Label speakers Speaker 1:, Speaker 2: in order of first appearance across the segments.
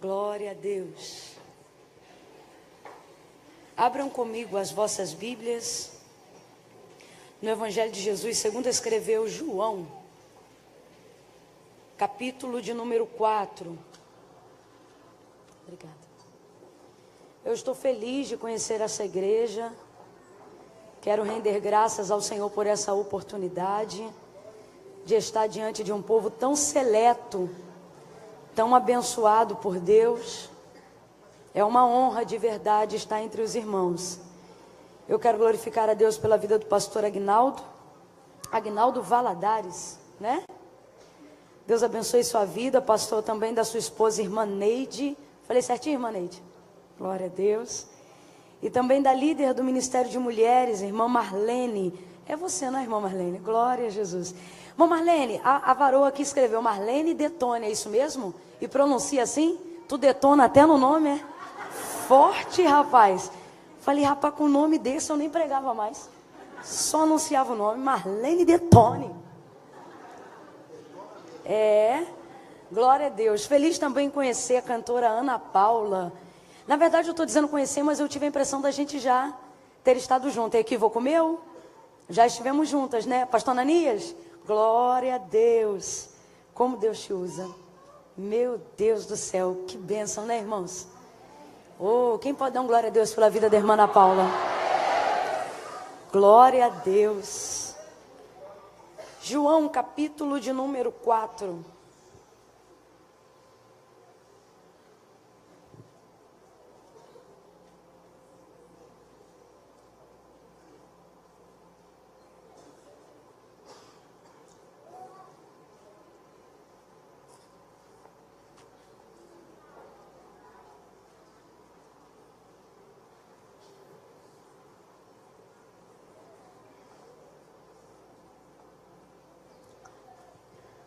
Speaker 1: Glória a Deus. Abram comigo as vossas Bíblias no Evangelho de Jesus, segundo escreveu João, capítulo de número 4. Obrigada. Eu estou feliz de conhecer essa igreja. Quero render graças ao Senhor por essa oportunidade de estar diante de um povo tão seleto, tão abençoado por Deus. É uma honra de verdade estar entre os irmãos. Eu quero glorificar a Deus pela vida do pastor Agnaldo Valadares, né? Deus abençoe sua vida, pastor, também da sua esposa, irmã Neide. Falei certinho, irmã Neide? Glória a Deus. E também da líder do Ministério de Mulheres, irmã Marlene. É você, não é, irmã Marlene? Glória a Jesus. Irmã Marlene, a varoa aqui escreveu Marlene Detone, é isso mesmo? E pronuncia assim? Tu detona até no nome, é? Forte, rapaz. Falei, rapaz, com o nome desse eu nem pregava mais. Só anunciava o nome, Marlene Detone. É, glória a Deus. Feliz também em conhecer a cantora Ana Paula. Na verdade eu estou dizendo conhecer, mas eu tive a impressão da gente já ter estado junto. É equívoco meu? Já estivemos juntas, né? Pastor Ananias? Glória a Deus. Como Deus te usa. Meu Deus do céu, que bênção, né, irmãos? Oh, quem pode dar um glória a Deus pela vida da irmã Ana Paula? Glória a Deus. João, capítulo de número 4.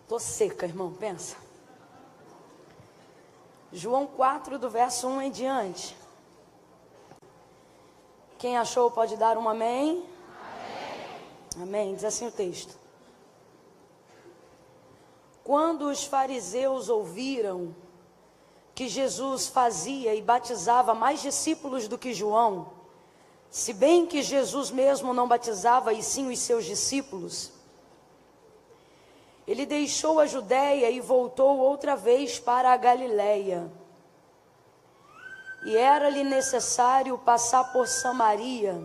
Speaker 1: Tô seca, irmão, pensa. João 4, do verso 1 em diante. Quem achou pode dar um amém? Amém. Amém. Diz assim o texto. Quando os fariseus ouviram que Jesus fazia e batizava mais discípulos do que João, se bem que Jesus mesmo não batizava e sim os seus discípulos, ele deixou a Judéia e voltou outra vez para a Galiléia. E era-lhe necessário passar por Samaria.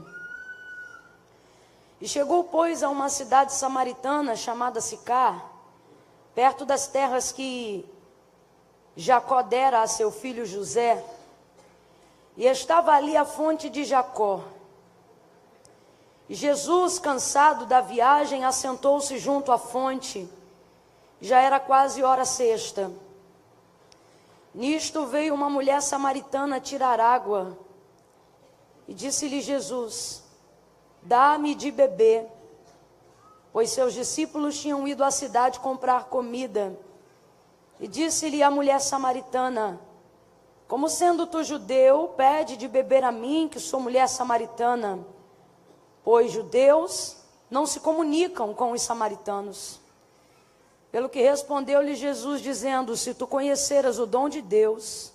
Speaker 1: E chegou, pois, a uma cidade samaritana chamada Sicar, perto das terras que Jacó dera a seu filho José. E estava ali a fonte de Jacó. E Jesus, cansado da viagem, assentou-se junto à fonte. Já era quase hora sexta. Nisto veio uma mulher samaritana tirar água. E disse-lhe Jesus: dá-me de beber. Pois seus discípulos tinham ido à cidade comprar comida. E disse-lhe a mulher samaritana: como sendo tu judeu, pede de beber a mim, que sou mulher samaritana? Pois judeus não se comunicam com os samaritanos. Pelo que respondeu-lhe Jesus, dizendo: se tu conheceras o dom de Deus,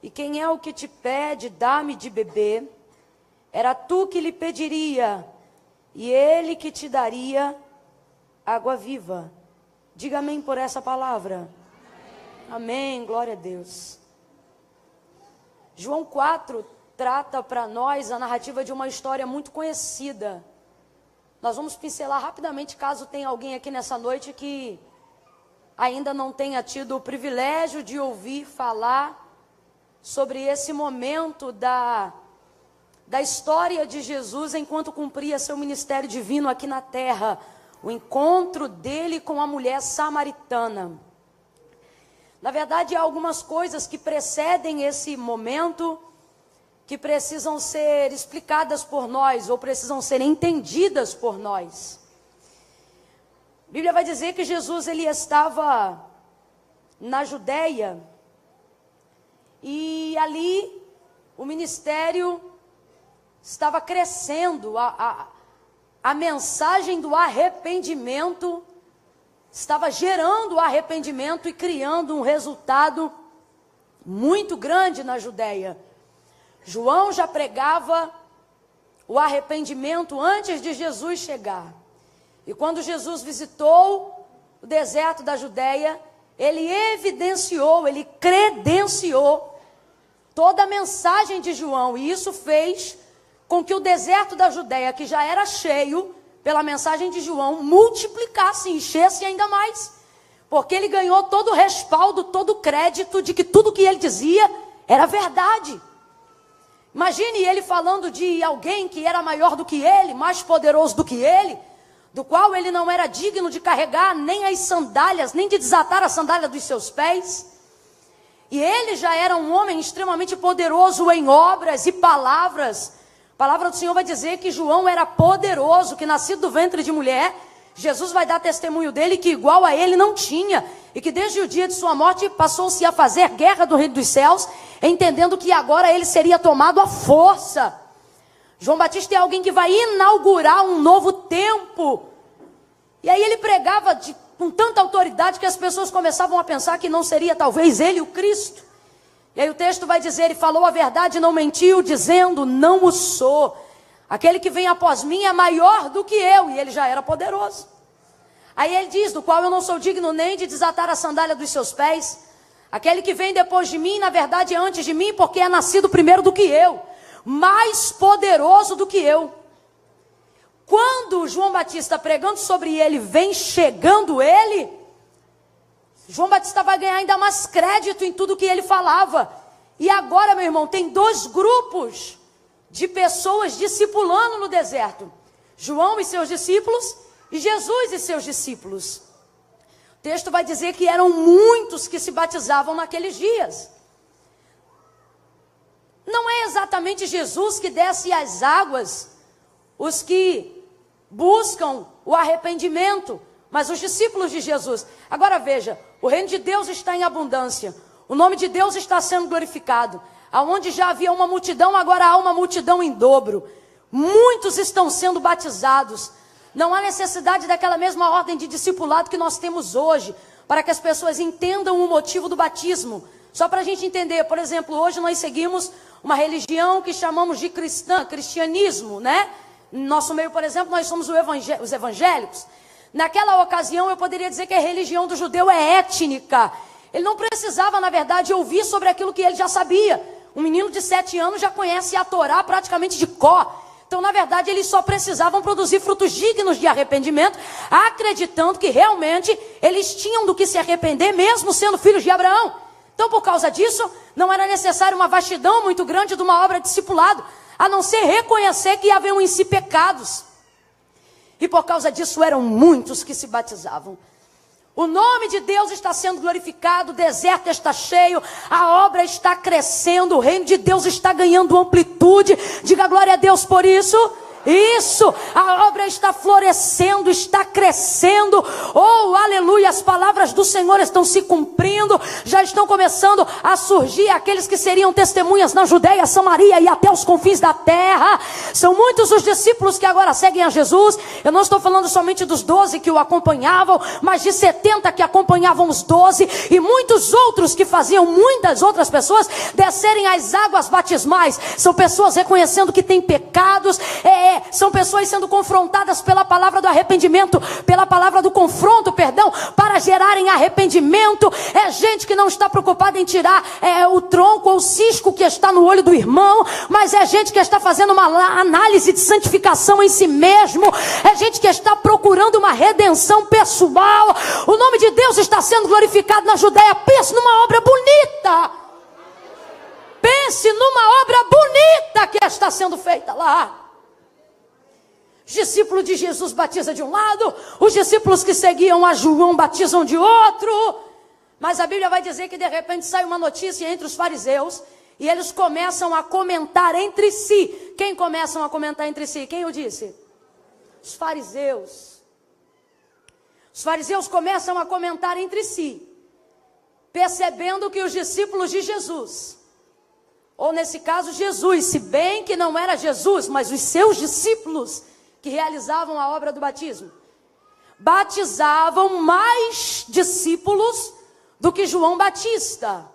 Speaker 1: e quem é o que te pede, dá-me de beber, era tu que lhe pediria, e ele que te daria água viva. Diga amém por essa palavra. Amém, glória a Deus. João 4 trata para nós a narrativa de uma história muito conhecida. Nós vamos pincelar rapidamente, caso tenha alguém aqui nessa noite que ainda não tenha tido o privilégio de ouvir falar sobre esse momento da história de Jesus enquanto cumpria seu ministério divino aqui na terra. O encontro dele com a mulher samaritana. Na verdade, há algumas coisas que precedem esse momento que precisam ser explicadas por nós, ou precisam ser entendidas por nós. A Bíblia vai dizer que Jesus ele estava na Judéia, e ali o ministério estava crescendo, a mensagem do muito grande na Judéia. João já pregava o arrependimento antes de Jesus chegar. E quando Jesus visitou o deserto da Judéia, ele evidenciou, ele credenciou toda a mensagem de João. E isso fez com que o deserto da Judéia, que já era cheio pela mensagem de João, multiplicasse, enchesse ainda mais. Porque ele ganhou todo o respaldo, todo o crédito de que tudo que ele dizia era verdade. Imagine ele falando de alguém que era maior do que ele, mais poderoso do que ele, do qual ele não era digno de carregar nem as sandálias, nem de desatar a sandália dos seus pés. E ele já era um homem extremamente poderoso em obras e palavras. A palavra do Senhor vai dizer que João era poderoso, que nascido do ventre de mulher, Jesus vai dar testemunho dele que igual a ele não tinha. E que desde o dia de sua morte passou-se a fazer guerra do reino dos céus, entendendo que agora ele seria tomado à força. João Batista é alguém que vai inaugurar um novo tempo. E aí ele pregava com tanta autoridade que as pessoas começavam a pensar que não seria talvez ele o Cristo. E aí o texto vai dizer, ele falou a verdade e não mentiu, dizendo, não o sou. Aquele que vem após mim é maior do que eu. E ele já era poderoso. Aí ele diz, do qual eu não sou digno nem de desatar a sandália dos seus pés. Aquele que vem depois de mim, na verdade é antes de mim, porque é nascido primeiro do que eu. Mais poderoso do que eu. Quando João Batista pregando sobre ele, vem chegando ele, João Batista vai ganhar ainda mais crédito em tudo que ele falava. E agora, meu irmão, tem dois grupos de pessoas discipulando no deserto. João e seus discípulos e Jesus e seus discípulos. O texto vai dizer que eram muitos que se batizavam naqueles dias. Não é exatamente Jesus que desce às águas, os que buscam o arrependimento, mas os discípulos de Jesus. Agora veja, o reino de Deus está em abundância, o nome de Deus está sendo glorificado. Aonde já havia uma multidão, agora há uma multidão em dobro. Muitos estão sendo batizados. Não há necessidade daquela mesma ordem de discipulado que nós temos hoje, para que as pessoas entendam o motivo do batismo. Só para a gente entender, por exemplo, hoje nós seguimos uma religião que chamamos de cristianismo, né? No nosso meio, por exemplo, nós somos os evangélicos. Naquela ocasião, eu poderia dizer que a religião do judeu é étnica. Ele não precisava, na verdade, ouvir sobre aquilo que ele já sabia. Um menino de 7 anos já conhece a Torá praticamente de cor. Então, na verdade, eles só precisavam produzir frutos dignos de arrependimento, acreditando que realmente eles tinham do que se arrepender, mesmo sendo filhos de Abraão. Então, por causa disso, não era necessário uma vastidão muito grande de uma obra de discipulado, a não ser reconhecer que haviam em si pecados. E por causa disso, eram muitos que se batizavam. O nome de Deus está sendo glorificado, o deserto está cheio, a obra está crescendo, o reino de Deus está ganhando amplitude. Diga glória a Deus por isso. Isso, a obra está florescendo, está crescendo. Oh, aleluia, as palavras do Senhor estão se cumprindo. Já estão começando a surgir aqueles que seriam testemunhas na Judéia, Samaria e até os confins da terra. São muitos os discípulos que agora seguem a Jesus. Eu não estou falando somente dos 12 que o acompanhavam, mas de 70 que acompanhavam os 12. E muitos outros que faziam muitas outras pessoas descerem às águas batismais. São pessoas reconhecendo que têm pecados, são pessoas sendo confrontadas pela palavra do arrependimento, pela palavra do confronto, perdão, para gerarem arrependimento. É gente que não está preocupada em tirar o tronco ou o cisco que está no olho do irmão, mas é gente que está fazendo uma análise de santificação em si mesmo, é gente que está procurando uma redenção pessoal. O nome de Deus está sendo glorificado na Judéia. Pense numa obra bonita, pense numa obra bonita que está sendo feita lá. Os discípulos de Jesus batizam de um lado, os discípulos que seguiam a João batizam de outro. Mas a Bíblia vai dizer que de repente sai uma notícia entre os fariseus e eles começam a comentar entre si. Quem começam a comentar entre si? Quem o disse? Os fariseus. Os fariseus começam a comentar entre si, percebendo que os discípulos de Jesus, ou nesse caso Jesus, se bem que não era Jesus, mas os seus discípulos que realizavam a obra do batismo, batizavam mais discípulos do que João Batista.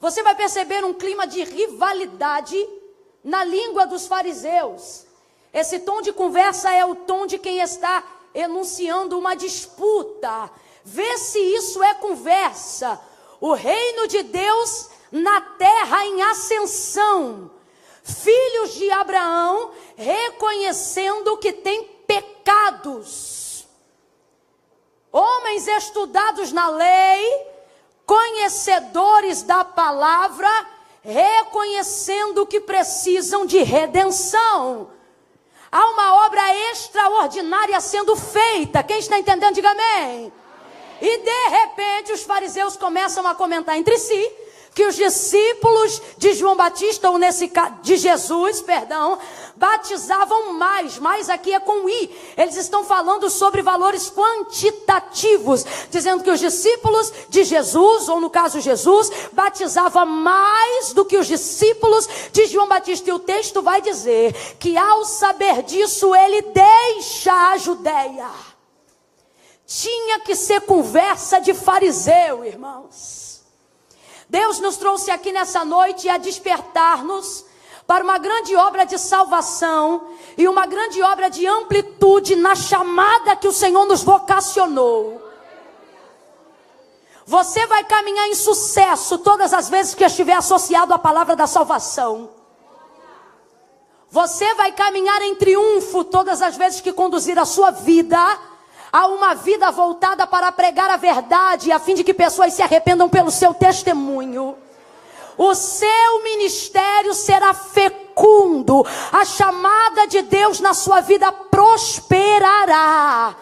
Speaker 1: você vai perceber um clima de rivalidade na língua dos fariseus. Esse tom de conversa é o tom de quem está enunciando uma disputa. Vê se isso é conversa. O reino de Deus na terra em ascensão. Filhos de Abraão reconhecendo que tem pecados. Homens estudados na lei, conhecedores da palavra, reconhecendo que precisam de redenção. Há uma obra extraordinária sendo feita. Quem está entendendo, diga amém. E de repente os fariseus começam a comentar entre si que os discípulos de João Batista, ou nesse caso de Jesus, batizavam mais aqui é com I. Eles estão falando sobre valores quantitativos, dizendo que os discípulos de Jesus, ou no caso Jesus, batizava mais do que os discípulos de João Batista. E o texto vai dizer que ao saber disso, ele deixa a Judeia. Tinha que ser conversa de fariseu, irmãos. Deus nos trouxe aqui nessa noite a despertar-nos para uma grande obra de salvação e uma grande obra de amplitude na chamada que o Senhor nos vocacionou. Você vai caminhar em sucesso todas as vezes que estiver associado à palavra da salvação. Você vai caminhar em triunfo todas as vezes que conduzir a sua vida a uma vida voltada para pregar a verdade, a fim de que pessoas se arrependam pelo seu testemunho. O seu ministério será fecundo. A chamada de Deus na sua vida prosperará.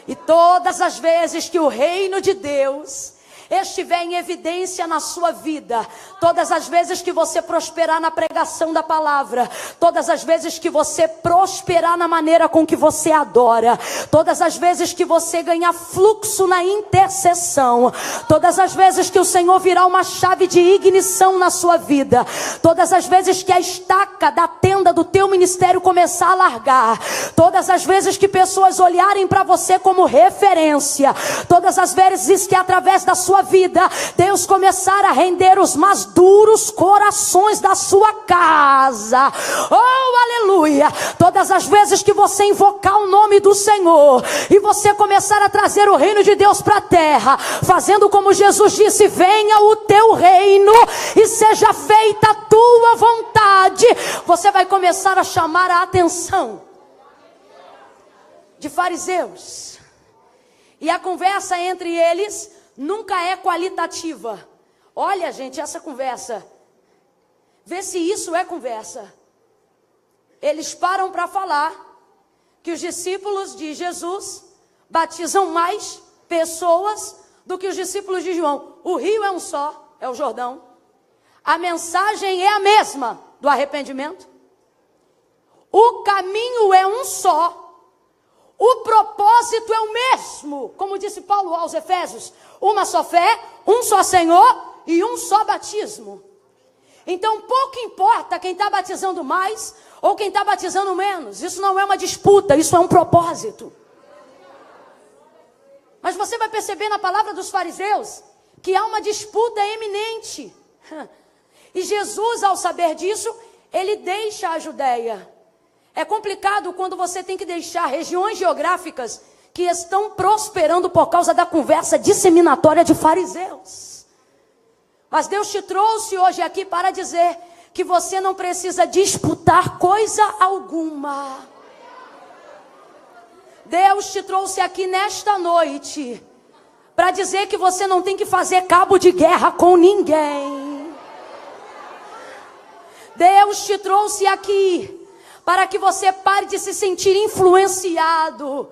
Speaker 1: E todas as vezes que o reino de Deus estiver em evidência na sua vida, todas as vezes que você prosperar na pregação da palavra, todas as vezes que você prosperar na maneira com que você adora, todas as vezes que você ganhar fluxo na intercessão, todas as vezes que o Senhor virar uma chave de ignição na sua vida, todas as vezes que a estaca da tenda do teu ministério começar a largar, todas as vezes que pessoas olharem para você como referência, todas as vezes que através da sua vida Deus começar a render os mais duros corações da sua casa, oh aleluia, todas as vezes que você invocar o nome do Senhor e você começar a trazer o reino de Deus para a terra, fazendo como Jesus disse: venha o teu reino e seja feita a tua vontade, você vai começar a chamar a atenção de fariseus. E a conversa entre eles nunca é qualitativa. Olha, gente, essa conversa, vê se isso é conversa. Eles param para falar que os discípulos de Jesus batizam mais pessoas do que os discípulos de João. O rio é um só, é o Jordão. A mensagem é a mesma do arrependimento. O caminho é um só. O propósito é o mesmo, como disse Paulo aos Efésios: uma só fé, um só Senhor e um só batismo. Então pouco importa quem está batizando mais ou quem está batizando menos. Isso não é uma disputa, isso é um propósito. Mas você vai perceber na palavra dos fariseus que há uma disputa eminente. E Jesus, ao saber disso, ele deixa a Judeia. É complicado quando você tem que deixar regiões geográficas que estão prosperando por causa da conversa disseminatória de fariseus. Mas Deus te trouxe hoje aqui para dizer que você não precisa disputar coisa alguma. Deus te trouxe aqui nesta noite para dizer que você não tem que fazer cabo de guerra com ninguém. Deus te trouxe aqui para que você pare de se sentir influenciado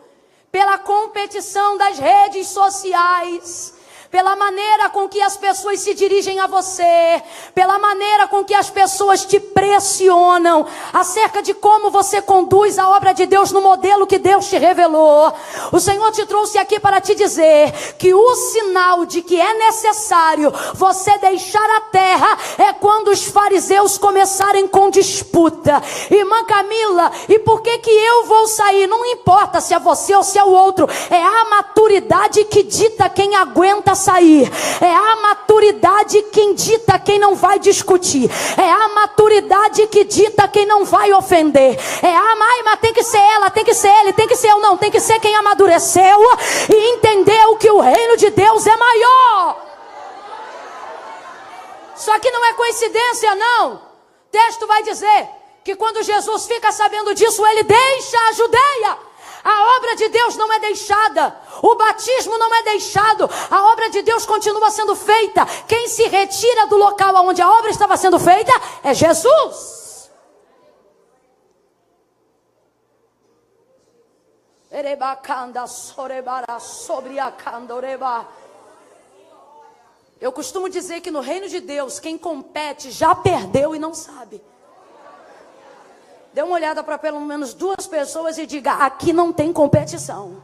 Speaker 1: pela competição das redes sociais, pela maneira com que as pessoas se dirigem a você, pela maneira com que as pessoas te pressionam acerca de como você conduz a obra de Deus no modelo que Deus te revelou. O Senhor te trouxe aqui para te dizer que o sinal de que é necessário você deixar a terra é quando os fariseus começarem com disputa. Irmã Camila, e por que eu vou sair? Não importa se é você ou se é o outro, é a maturidade que dita quem aguenta sair. É a maturidade quem dita quem não vai discutir. É a maturidade que dita quem não vai ofender. É a mãe, mas tem que ser ela, tem que ser ele, tem que ser eu, não. Tem que ser quem amadureceu e entendeu que o reino de Deus é maior. Só que não é coincidência, não. O texto vai dizer que quando Jesus fica sabendo disso, ele deixa a Judeia. A obra de Deus não é deixada. O batismo não é deixado. A obra de Deus continua sendo feita. Quem se retira do local onde a obra estava sendo feita é Jesus. Eu costumo dizer que no reino de Deus, quem compete já perdeu e não sabe. Dê uma olhada para pelo menos 2 pessoas e diga: aqui não tem competição.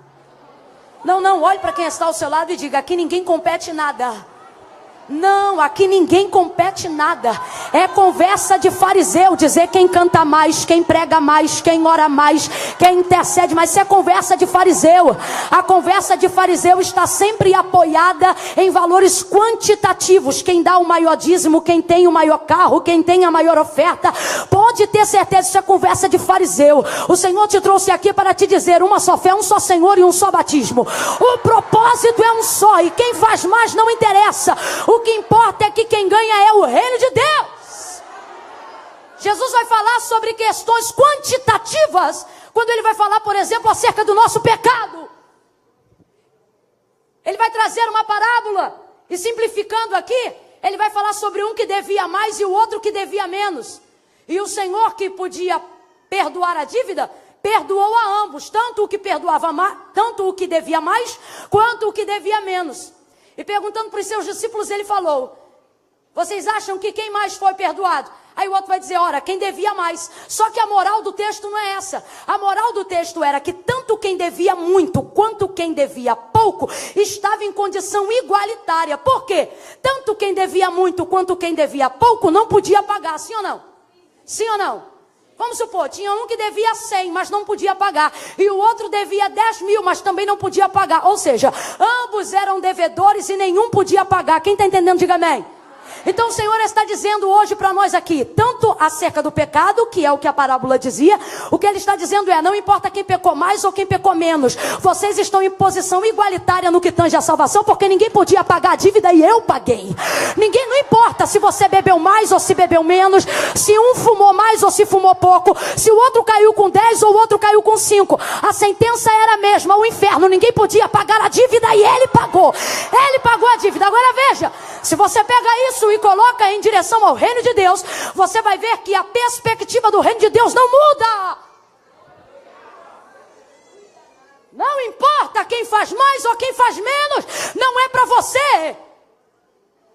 Speaker 1: Não, olhe para quem está ao seu lado e diga: aqui ninguém compete nada. Não, aqui ninguém compete nada. É conversa de fariseu, dizer quem canta mais, quem prega mais, quem ora mais, quem intercede mais. Isso é conversa de fariseu. A conversa de fariseu está sempre apoiada em valores quantitativos. Quem dá o maior dízimo, quem tem o maior carro, quem tem a maior oferta, pode ter certeza, isso é conversa de fariseu. O Senhor te trouxe aqui para te dizer: uma só fé, um só Senhor e um só batismo. O propósito é um só, e quem faz mais não interessa. O que importa é que quem ganha é o reino de Deus. Jesus vai falar sobre questões quantitativas quando ele vai falar, por exemplo, acerca do nosso pecado. Ele vai trazer uma parábola e, simplificando aqui, ele vai falar sobre um que devia mais e o outro que devia menos. E o Senhor, que podia perdoar a dívida, perdoou a ambos, tanto o que perdoava mais, tanto o que devia mais, quanto o que devia menos. E perguntando para os seus discípulos, ele falou: vocês acham que quem mais foi perdoado? Aí o outro vai dizer: ora, quem devia mais. Só que a moral do texto não é essa. A moral do texto era que tanto quem devia muito, quanto quem devia pouco, estava em condição igualitária. Por quê? Tanto quem devia muito, quanto quem devia pouco, não podia pagar, sim ou não? Sim ou não? Vamos supor, tinha um que devia 100, mas não podia pagar. E o outro devia 10 mil, mas também não podia pagar. Ou seja, ambos eram devedores e nenhum podia pagar. Quem está entendendo, diga amém. Então o Senhor está dizendo hoje para nós aqui, tanto acerca do pecado, que é o que a parábola dizia, o que ele está dizendo é: não importa quem pecou mais ou quem pecou menos, vocês estão em posição igualitária no que tange a salvação, porque ninguém podia pagar a dívida e eu paguei. Ninguém, não importa se você bebeu mais ou se bebeu menos, se um fumou mais ou se fumou pouco, se o outro caiu com 10 ou o outro caiu com 5, a sentença era a mesma, o inferno. Ninguém podia pagar a dívida e ele pagou. Ele pagou a dívida. Agora veja, se você pega isso e coloca em direção ao reino de Deus, você vai ver que a perspectiva do reino de Deus não muda. Não importa quem faz mais ou quem faz menos, não é para você.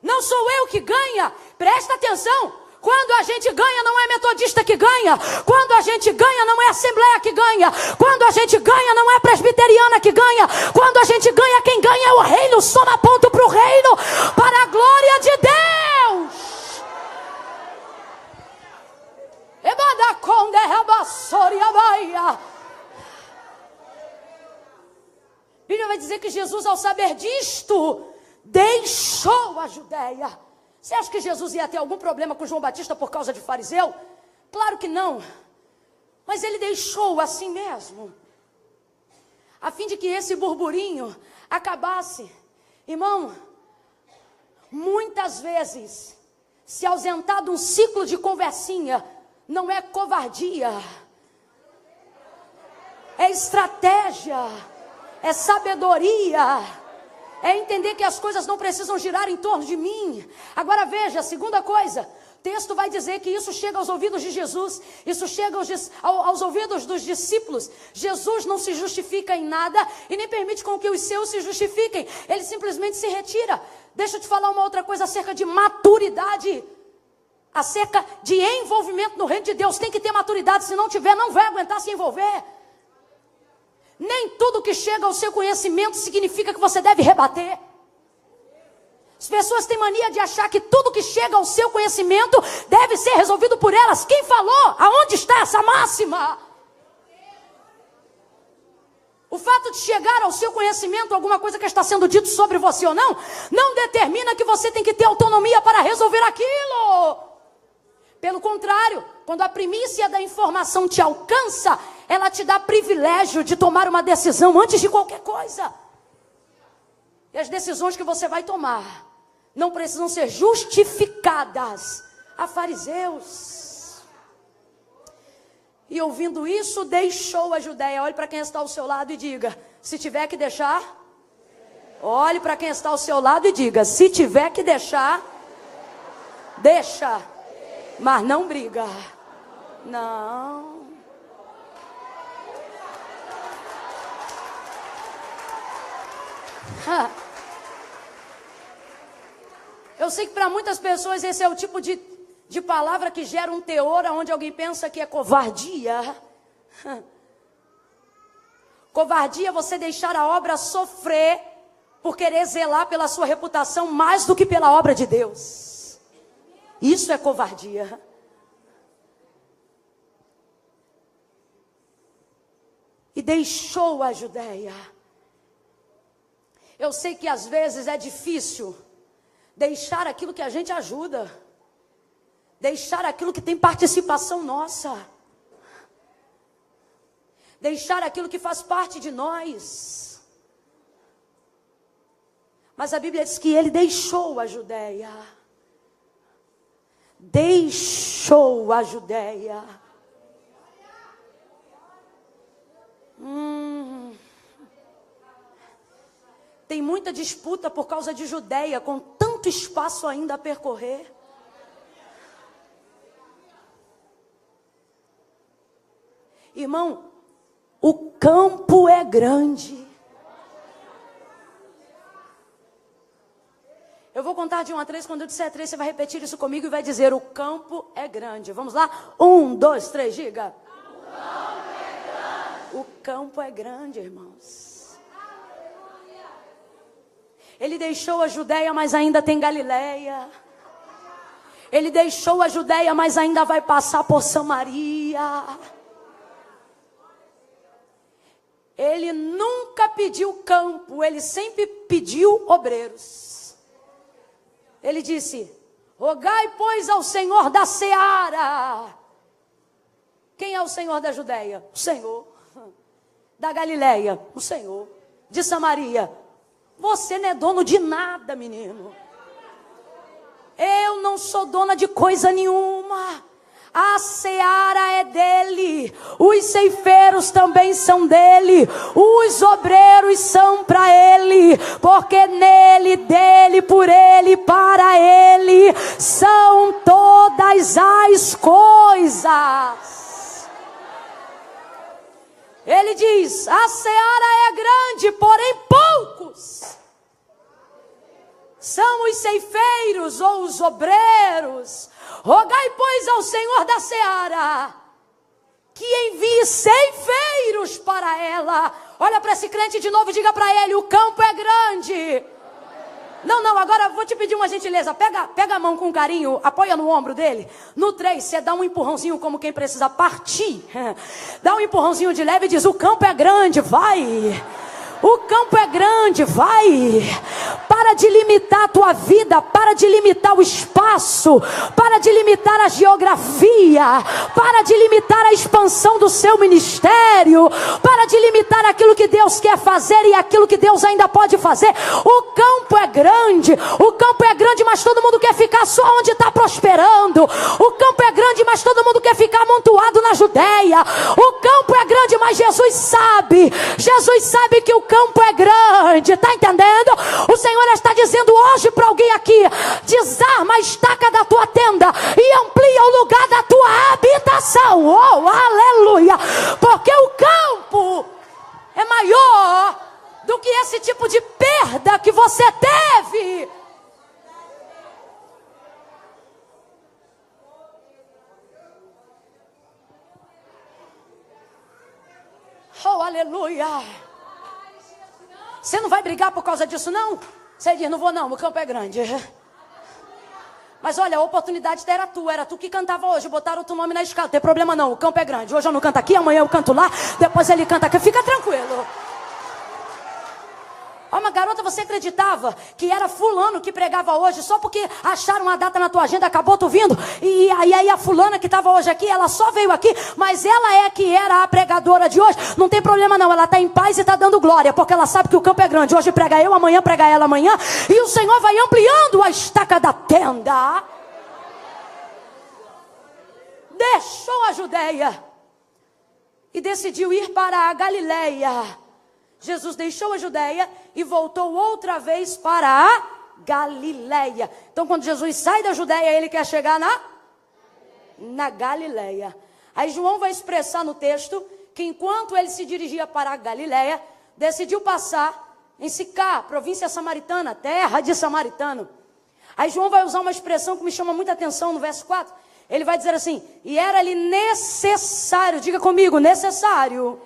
Speaker 1: Não sou eu que ganha. Presta atenção. Quando a gente ganha, não é metodista que ganha. Quando a gente ganha, não é assembleia que ganha. Quando a gente ganha, não é presbiteriana que ganha. Quando a gente ganha, quem ganha é o reino. Soma ponto para o reino, para a glória de Deus. A Bíblia vai dizer que Jesus, ao saber disto, deixou a Judeia. Você acha que Jesus ia ter algum problema com João Batista por causa de fariseu? Claro que não. Mas ele deixou assim mesmo, a fim de que esse burburinho acabasse. Irmão, muitas vezes, se ausentar de um ciclo de conversinha não é covardia, é estratégia, é sabedoria. É entender que as coisas não precisam girar em torno de mim. Agora veja, a segunda coisa, o texto vai dizer que isso chega aos ouvidos de Jesus, isso chega aos ouvidos dos discípulos. Jesus não se justifica em nada e nem permite com que os seus se justifiquem. Ele simplesmente se retira. Deixa eu te falar uma outra coisa acerca de maturidade, acerca de envolvimento no reino de Deus. Tem que ter maturidade, se não tiver, não vai aguentar se envolver. Nem tudo que chega ao seu conhecimento significa que você deve rebater. As pessoas têm mania de achar que tudo que chega ao seu conhecimento deve ser resolvido por elas. Quem falou? Aonde está essa máxima? O fato de chegar ao seu conhecimento alguma coisa que está sendo dito sobre você ou não, não determina que você tem que ter autonomia para resolver aquilo. Pelo contrário, quando a primícia da informação te alcança, ela te dá privilégio de tomar uma decisão antes de qualquer coisa. E as decisões que você vai tomar não precisam ser justificadas a fariseus. E ouvindo isso, deixou a Judéia. Olhe para quem está ao seu lado e diga: se tiver que deixar. Olhe para quem está ao seu lado e diga: se tiver que deixar, deixa. Mas não briga. Não. Eu sei que para muitas pessoas esse é o tipo de palavra que gera um teor onde alguém pensa que é covardia. Covardia é você deixar a obra sofrer por querer zelar pela sua reputação mais do que pela obra de Deus. Isso é covardia. E deixou a Judéia. Eu sei que às vezes é difícil deixar aquilo que a gente ajuda. Deixar aquilo que tem participação nossa. Deixar aquilo que faz parte de nós. Mas a Bíblia diz que ele deixou a Judéia. Deixou a Judéia. Tem muita disputa por causa de Judéia, com tanto espaço ainda a percorrer. Irmão, o campo é grande. Eu vou contar de 1 a 3, quando eu disser 3, você vai repetir isso comigo e vai dizer: o campo é grande. Vamos lá? 1, 2, 3, diga. O campo é grande, irmãos. Ele deixou a Judéia, mas ainda tem Galileia. Ele deixou a Judéia, mas ainda vai passar por Samaria. Ele nunca pediu campo, ele sempre pediu obreiros. Ele disse: rogai, pois, ao Senhor da seara. Quem é o Senhor da Judéia? O Senhor. Da Galileia? O Senhor. De Samaria? Você não é dono de nada, menino. Eu não sou dona de coisa nenhuma. A seara é dele. Os ceifeiros também são dele. Os obreiros são para ele. Porque nele, dele, por ele, para ele são todas as coisas. Ele diz: a seara é grande, porém poucos são os ceifeiros ou os obreiros. Rogai, pois, ao Senhor da seara que envie ceifeiros para ela. Olha para esse crente de novo e diga para ele: o campo é grande. Não, agora vou te pedir uma gentileza. Pega a mão com carinho, apoia no ombro dele. No 3, você dá um empurrãozinho como quem precisa partir. Dá um empurrãozinho de leve e diz: o campo é grande, vai. O campo é grande, vai. Para de limitar a tua vida, para de limitar o espaço, para de limitar a geografia, para de limitar a expansão do seu ministério, para de limitar aquilo que Deus quer fazer e aquilo que Deus ainda pode fazer. O campo é grande, mas todo mundo quer ficar só onde está prosperando. O campo é grande, mas todo mundo quer ficar amontoado na Judéia. O campo é grande, mas Jesus sabe que o campo é grande, está entendendo? O Senhor está dizendo hoje para alguém aqui: desarma a estaca da tua tenda e amplia o lugar da tua habitação. Oh, aleluia! Porque o campo é maior do que esse tipo de perda que você teve. Oh, aleluia! Você não vai brigar por causa disso, não? Você diz: não vou não, o campo é grande. Mas olha, a oportunidade era tu que cantava hoje, botaram o teu nome na escala. Não tem problema não, o campo é grande. Hoje eu não canto aqui, amanhã eu canto lá, depois ele canta aqui. Fica tranquilo. Ó, uma garota, você acreditava que era fulano que pregava hoje, só porque acharam uma data na tua agenda, acabou tu vindo? E aí a fulana que estava hoje aqui, ela só veio aqui, mas ela é que era a pregadora de hoje. Não tem problema não, ela está em paz e está dando glória, porque ela sabe que o campo é grande. Hoje prega eu, amanhã prega ela amanhã, e o Senhor vai ampliando a estaca da tenda. Deixou a Judeia e decidiu ir para a Galileia. Jesus deixou a Judeia e voltou outra vez para a Galileia. Então, quando Jesus sai da Judeia, ele quer chegar na Galileia. Aí João vai expressar no texto que enquanto ele se dirigia para a Galileia, decidiu passar em Sicá, província samaritana, terra de samaritano. Aí João vai usar uma expressão que me chama muita atenção no verso 4. Ele vai dizer assim: e era-lhe necessário, diga comigo, necessário.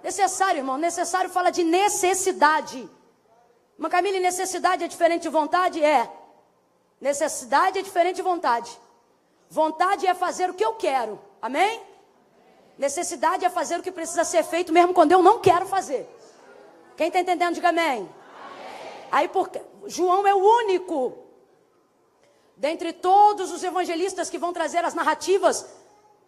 Speaker 1: Necessário, irmão, necessário fala de necessidade. Mas Camille, necessidade é diferente de vontade? É. Necessidade é diferente de vontade. Vontade é fazer o que eu quero, amém? Necessidade é fazer o que precisa ser feito mesmo quando eu não quero fazer. Quem está entendendo, diga amém. Amém. Aí porque João é o único dentre todos os evangelistas que vão trazer as narrativas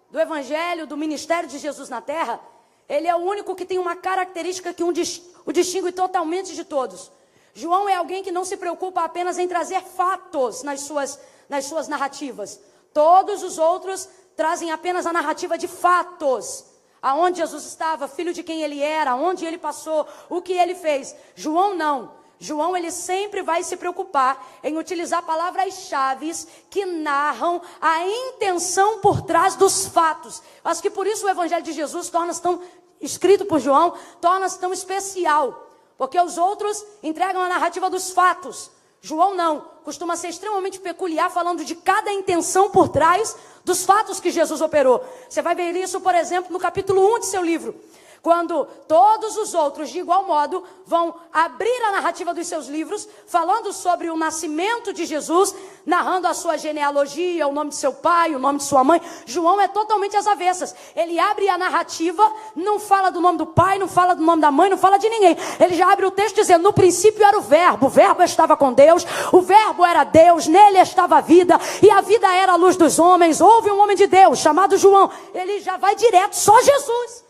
Speaker 1: do evangelho, do ministério de Jesus na terra. Ele é o único que tem uma característica que o distingue totalmente de todos. João é alguém que não se preocupa apenas em trazer fatos nas suas narrativas. Todos os outros trazem apenas a narrativa de fatos. Aonde Jesus estava, filho de quem ele era, onde ele passou, o que ele fez. João não. João, ele sempre vai se preocupar em utilizar palavras-chave que narram a intenção por trás dos fatos. Acho que por isso o Evangelho de Jesus torna-se tão, escrito por João, torna-se tão especial. Porque os outros entregam a narrativa dos fatos. João não, costuma ser extremamente peculiar, falando de cada intenção por trás dos fatos que Jesus operou. Você vai ver isso, por exemplo, no capítulo 1 de seu livro. Quando todos os outros, de igual modo, vão abrir a narrativa dos seus livros, falando sobre o nascimento de Jesus, narrando a sua genealogia, o nome de seu pai, o nome de sua mãe. João é totalmente às avessas. Ele abre a narrativa, não fala do nome do pai, não fala do nome da mãe, não fala de ninguém. Ele já abre o texto dizendo: no princípio era o verbo estava com Deus, o verbo era Deus, nele estava a vida, e a vida era a luz dos homens. Houve um homem de Deus chamado João. Ele já vai direto, só Jesus.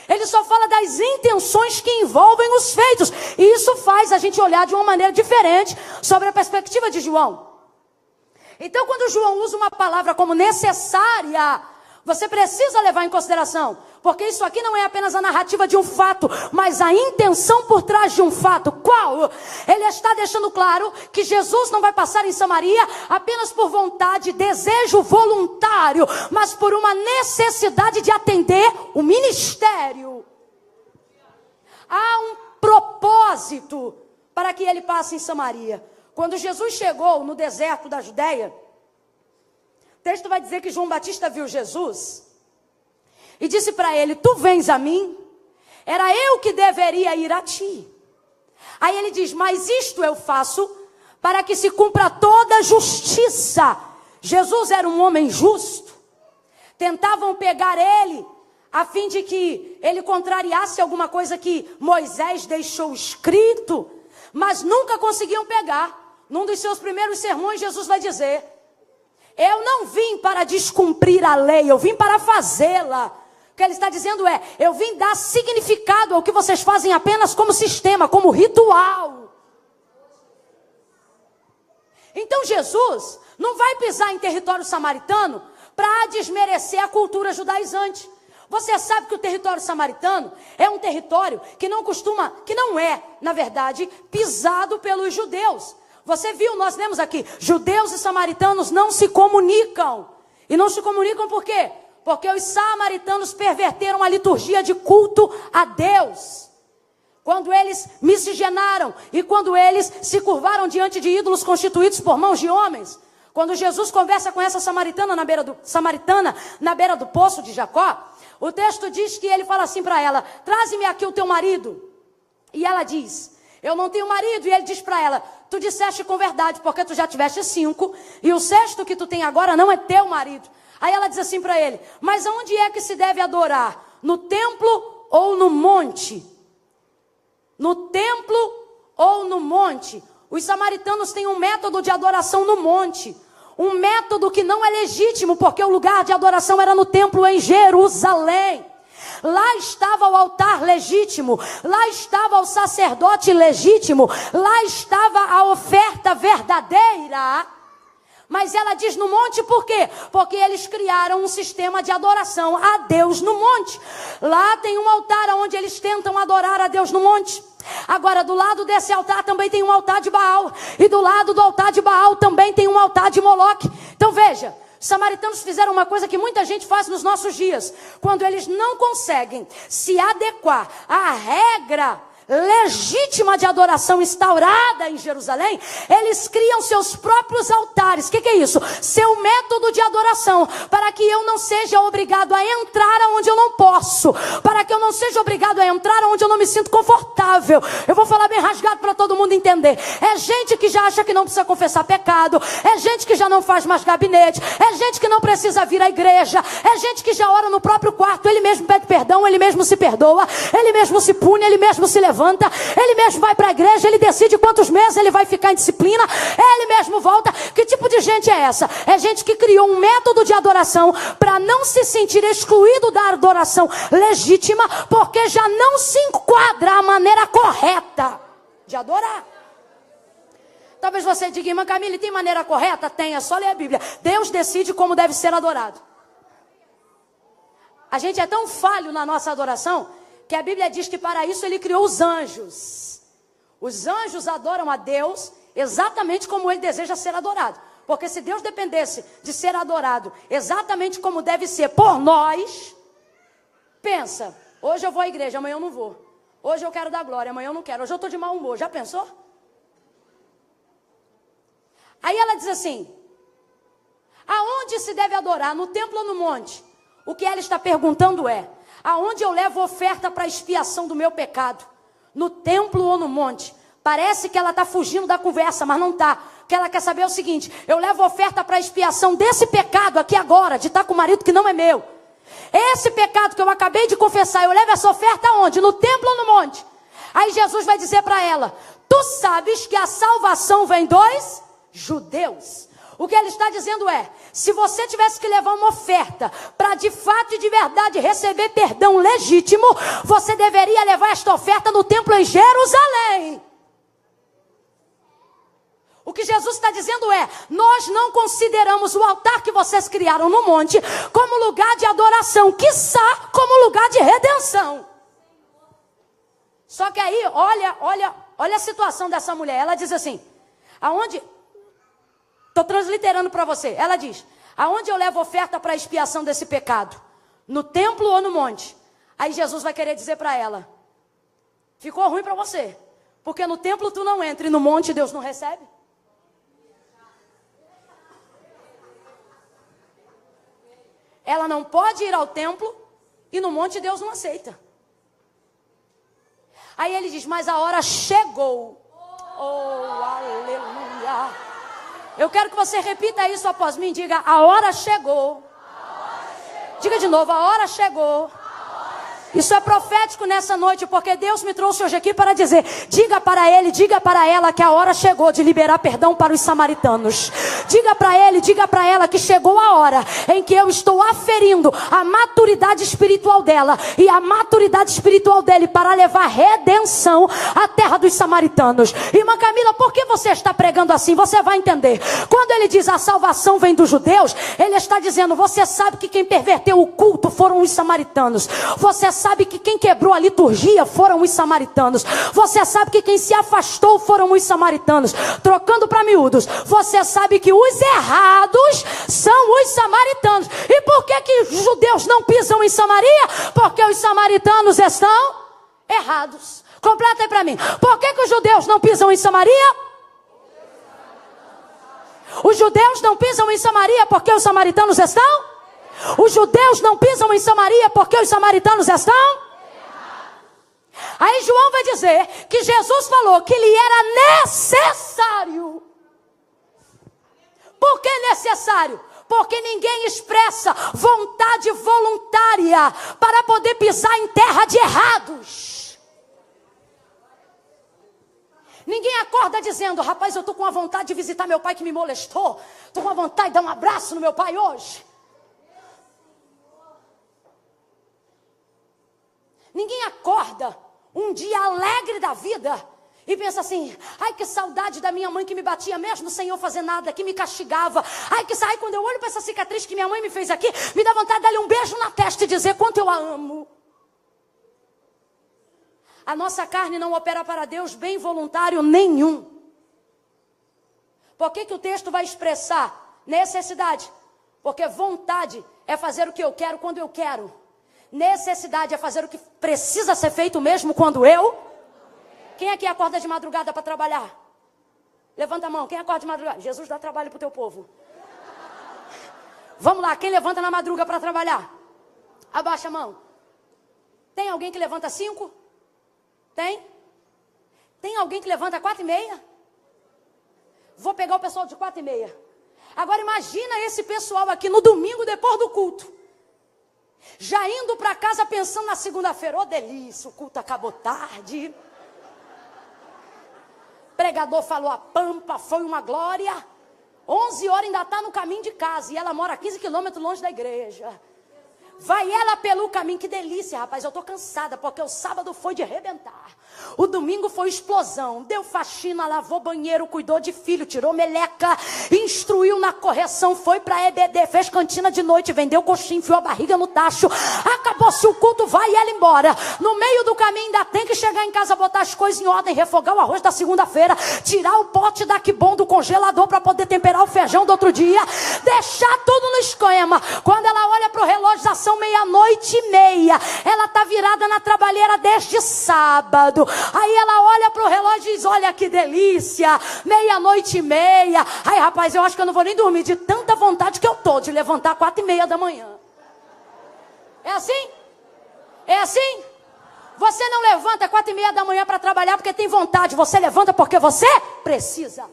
Speaker 1: Ele só fala das intenções que envolvem os feitos. E isso faz a gente olhar de uma maneira diferente sobre a perspectiva de João. Então, quando João usa uma palavra como necessária, você precisa levar em consideração. Porque isso aqui não é apenas a narrativa de um fato, mas a intenção por trás de um fato. Qual? Ele está deixando claro que Jesus não vai passar em Samaria apenas por vontade, desejo voluntário, mas por uma necessidade de atender o ministério. Há um propósito para que ele passe em Samaria. Quando Jesus chegou no deserto da Judeia, o texto vai dizer que João Batista viu Jesus e disse para ele: tu vens a mim? Era eu que deveria ir a ti. Aí ele diz: mas isto eu faço para que se cumpra toda a justiça. Jesus era um homem justo. Tentavam pegar ele a fim de que ele contrariasse alguma coisa que Moisés deixou escrito, mas nunca conseguiam pegar. Num dos seus primeiros sermões, Jesus vai dizer: eu não vim para descumprir a lei, eu vim para fazê-la. O que ele está dizendo é: eu vim dar significado ao que vocês fazem apenas como sistema, como ritual. Então Jesus não vai pisar em território samaritano para desmerecer a cultura judaizante. Você sabe que o território samaritano é um território que não é, na verdade, pisado pelos judeus. Você viu, nós lemos aqui, judeus e samaritanos não se comunicam. E não se comunicam por quê? Porque os samaritanos perverteram a liturgia de culto a Deus. Quando eles miscigenaram e quando eles se curvaram diante de ídolos constituídos por mãos de homens. Quando Jesus conversa com essa samaritana na beira do poço de Jacó, o texto diz que ele fala assim para ela: traze-me aqui o teu marido. E ela diz: eu não tenho marido. E ele diz para ela: tu disseste com verdade, porque tu já tiveste 5, e o 6º que tu tem agora não é teu marido. Aí ela diz assim para ele: mas aonde é que se deve adorar? No templo ou no monte? no templo ou no monte. Os samaritanos têm um método de adoração no monte. Um método que não é legítimo, porque o lugar de adoração era no templo em Jerusalém. Lá estava o altar legítimo, lá estava o sacerdote legítimo, lá estava a oferta verdadeira. Mas ela diz no monte por quê? Porque eles criaram um sistema de adoração a Deus no monte. Lá tem um altar onde eles tentam adorar a Deus no monte. Agora, do lado desse altar também tem um altar de Baal. E do lado do altar de Baal também tem um altar de Moloque. Então veja, os samaritanos fizeram uma coisa que muita gente faz nos nossos dias. Quando eles não conseguem se adequar à regra legítima de adoração instaurada em Jerusalém, eles criam seus próprios altares. O que é isso? Seu método de adoração, para que eu não seja obrigado a entrar onde eu não posso, para que eu não seja obrigado a entrar onde eu não me sinto confortável. Eu vou falar bem rasgado para todo mundo entender. É gente que já acha que não precisa confessar pecado, é gente que já não faz mais gabinete, é gente que não precisa vir à igreja, é gente que já ora no próprio quarto, ele mesmo pede perdão, ele mesmo se perdoa, ele mesmo se pune, ele mesmo se levanta, ele mesmo vai para a igreja, ele decide quantos meses ele vai ficar em disciplina, ele mesmo volta. Que tipo de gente é essa? É gente que criou um método de adoração para não se sentir excluído da adoração legítima, porque já não se enquadra a maneira correta de adorar. Talvez você diga, irmã Camille, tem maneira correta? Tem, é só ler a Bíblia. Deus decide como deve ser adorado. A gente é tão falho na nossa adoração que a Bíblia diz que para isso ele criou os anjos. Os anjos adoram a Deus exatamente como ele deseja ser adorado. Porque se Deus dependesse de ser adorado exatamente como deve ser por nós, pensa, hoje eu vou à igreja, amanhã eu não vou. Hoje eu quero dar glória, amanhã eu não quero. Hoje eu estou de mau humor, já pensou? Aí ela diz assim, aonde se deve adorar, no templo ou no monte? O que ela está perguntando é, aonde eu levo oferta para expiação do meu pecado? No templo ou no monte? Parece que ela está fugindo da conversa, mas não está. O que ela quer saber é o seguinte, eu levo oferta para expiação desse pecado aqui agora, de estar com o marido que não é meu. Esse pecado que eu acabei de confessar, eu levo essa oferta aonde? No templo ou no monte? Aí Jesus vai dizer para ela, tu sabes que a salvação vem dos judeus. O que ele está dizendo é, se você tivesse que levar uma oferta para de fato e de verdade receber perdão legítimo, você deveria levar esta oferta no templo em Jerusalém. O que Jesus está dizendo é, nós não consideramos o altar que vocês criaram no monte como lugar de adoração, quiçá como lugar de redenção. Só que aí, olha a situação dessa mulher. Ela diz assim, aonde... Estou transliterando para você. Ela diz, aonde eu levo oferta para a expiação desse pecado? No templo ou no monte? Aí Jesus vai querer dizer para ela, ficou ruim para você, porque no templo tu não entra e no monte Deus não recebe? Ela não pode ir ao templo e no monte Deus não aceita. Aí ele diz, mas a hora chegou. Oh, aleluia. Eu quero que você repita isso após mim. Diga, a hora chegou. Diga de novo, a hora chegou. Isso é profético nessa noite, porque Deus me trouxe hoje aqui para dizer, diga para ele, diga para ela que a hora chegou de liberar perdão para os samaritanos. Diga para ele, diga para ela que chegou a hora em que eu estou aferindo a maturidade espiritual dela e a maturidade espiritual dele para levar redenção à terra dos samaritanos. Irmã Camila, por que você está pregando assim? Você vai entender. Quando ele diz a salvação vem dos judeus, ele está dizendo, você sabe que quem perverteu o culto foram os samaritanos. Você sabe que quem quebrou a liturgia foram os samaritanos. Você sabe que quem se afastou foram os samaritanos. Trocando para miúdos, você sabe que os errados são os samaritanos. E por que os judeus não pisam em Samaria? Porque os samaritanos estão errados. Completa aí para mim. Por que os judeus não pisam em Samaria? Os judeus não pisam em Samaria porque os samaritanos estão? Os judeus não pisam em Samaria porque os samaritanos estão? Aí João vai dizer que Jesus falou que lhe era necessário. Por que necessário? Porque ninguém expressa vontade voluntária para poder pisar em terra de errados. Ninguém acorda dizendo: rapaz, eu estou com a vontade de visitar meu pai que me molestou. Estou com a vontade de dar um abraço no meu pai hoje. Ninguém acorda um dia alegre da vida e pensa assim: ai, que saudade da minha mãe que me batia mesmo sem eu fazer nada, que me castigava. Ai, quando eu olho para essa cicatriz que minha mãe me fez aqui, me dá vontade de dar-lhe um beijo na testa e dizer quanto eu a amo. A nossa carne não opera para Deus bem voluntário nenhum. Por que o texto vai expressar necessidade? Porque vontade é fazer o que eu quero quando eu quero. Necessidade é fazer o que precisa ser feito mesmo quando eu. Quem aqui acorda de madrugada para trabalhar? Levanta a mão. Quem acorda de madrugada? Jesus dá trabalho para o teu povo. Vamos lá. Quem levanta na madruga para trabalhar? Abaixa a mão. Tem alguém que levanta 5? Tem? Tem alguém que levanta 4:30? Vou pegar o pessoal de 4:30. Agora imagina esse pessoal aqui no domingo depois do culto. Já indo para casa pensando na segunda-feira: ô delícia, o culto acabou tarde. Pregador falou a pampa, foi uma glória. 11 horas ainda está no caminho de casa. E ela mora 15 quilômetros longe da igreja. Vai ela pelo caminho. Que delícia, rapaz, eu estou cansada, porque o sábado foi de arrebentar. O domingo foi explosão. Deu faxina, lavou banheiro, cuidou de filho, tirou meleca, instruiu na correção, foi para EBD, fez cantina de noite, vendeu coxinha, enfiou a barriga no tacho. Acabou-se o culto, vai ela embora. No meio do caminho ainda tem que chegar em casa, botar as coisas em ordem, refogar o arroz da segunda-feira, tirar o pote da que bom do congelador para poder temperar o feijão do outro dia, deixar tudo no esquema. Quando ela olha para o relógio, já são 00:30. Ela está virada na trabalheira desde sábado. Aí ela olha para o relógio e diz: olha que delícia, 00:30. Ai, rapaz, eu acho que eu não vou nem dormir de tanta vontade que eu tô de levantar 4:30 da manhã. É assim? É assim? Você não levanta 4:30 da manhã para trabalhar porque tem vontade. Você levanta porque você precisa.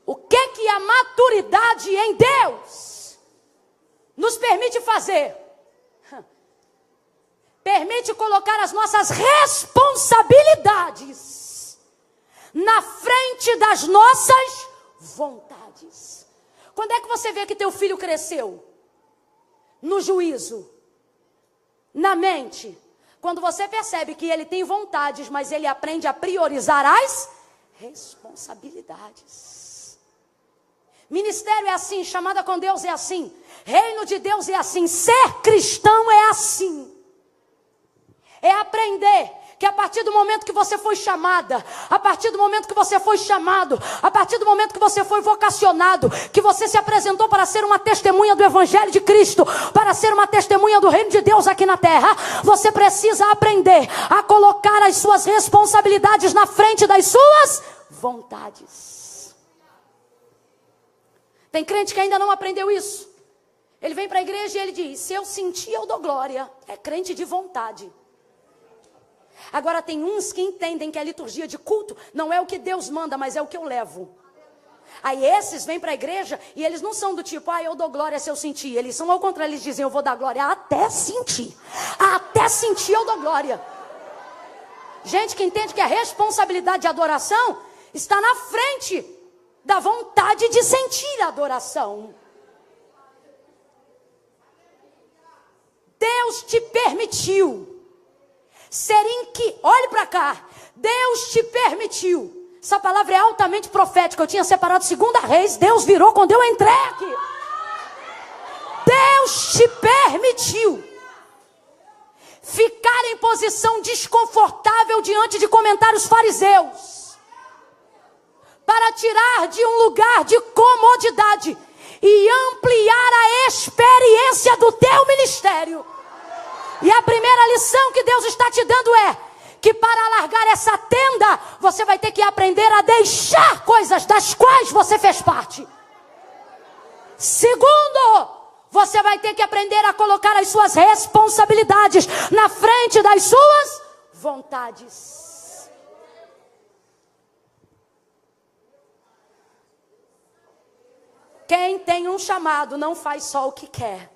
Speaker 1: O que a maturidade em Deus nos permite fazer? Permite colocar as nossas responsabilidades na frente das nossas vontades. Quando é que você vê que teu filho cresceu? No juízo, na mente. Quando você percebe que ele tem vontades, mas ele aprende a priorizar as responsabilidades. Ministério é assim, chamada com Deus é assim, reino de Deus é assim, ser cristão é assim. É aprender que a partir do momento que você foi chamada, a partir do momento que você foi chamado, a partir do momento que você foi vocacionado, que você se apresentou para ser uma testemunha do Evangelho de Cristo, para ser uma testemunha do reino de Deus aqui na terra, você precisa aprender a colocar as suas responsabilidades na frente das suas vontades. Tem crente que ainda não aprendeu isso. Ele vem para a igreja e ele diz: se eu sentir, eu dou glória. É crente de vontade. Agora tem uns que entendem que a liturgia de culto não é o que Deus manda, mas é o que eu levo. Aí esses vêm para a igreja e eles não são do tipo: eu dou glória se eu sentir. Eles são ao contrário, eles dizem: eu vou dar glória até sentir. Até sentir eu dou glória. Gente que entende que a responsabilidade de adoração está na frente da vontade de sentir a adoração. Deus te permitiu ser olhe para cá. Deus te permitiu. Essa palavra é altamente profética. Eu tinha separado 2 Reis. Deus virou quando eu entrei aqui. Deus te permitiu ficar em posição desconfortável diante de comentários fariseus, para tirar de um lugar de comodidade e ampliar a experiência do teu ministério. E a primeira lição que Deus está te dando é que para alargar essa tenda, você vai ter que aprender a deixar coisas das quais você fez parte. Segundo, você vai ter que aprender a colocar as suas responsabilidades na frente das suas vontades. Quem tem um chamado não faz só o que quer.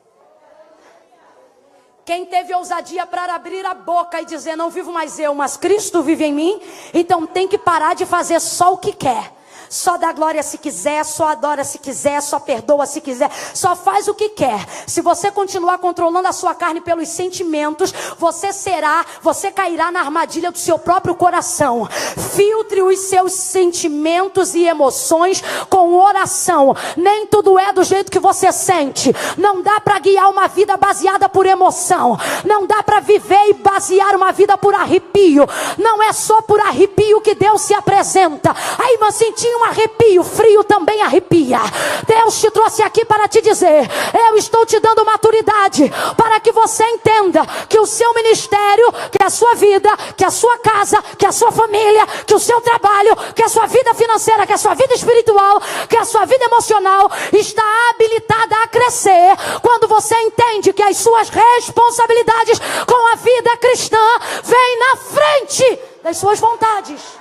Speaker 1: Quem teve ousadia para abrir a boca e dizer, não vivo mais eu, mas Cristo vive em mim, então tem que parar de fazer só o que quer. Só dá glória se quiser, só adora se quiser, só perdoa se quiser, só faz o que quer. Se você continuar controlando a sua carne pelos sentimentos, você cairá na armadilha do seu próprio coração. Filtre os seus sentimentos e emoções com oração. Nem tudo é do jeito que você sente. Não dá para guiar uma vida baseada por emoção. Não dá para viver e basear uma vida por arrepio. Não é só por arrepio que Deus se apresenta. Aí eu senti um arrepio, frio também arrepia. Deus te trouxe aqui para te dizer, eu estou te dando maturidade, para que você entenda que o seu ministério, que a sua vida, que a sua casa, que a sua família, que o seu trabalho, que a sua vida financeira, que a sua vida espiritual, que a sua vida emocional está habilitada a crescer, quando você entende que as suas responsabilidades com a vida cristã vêm na frente das suas vontades.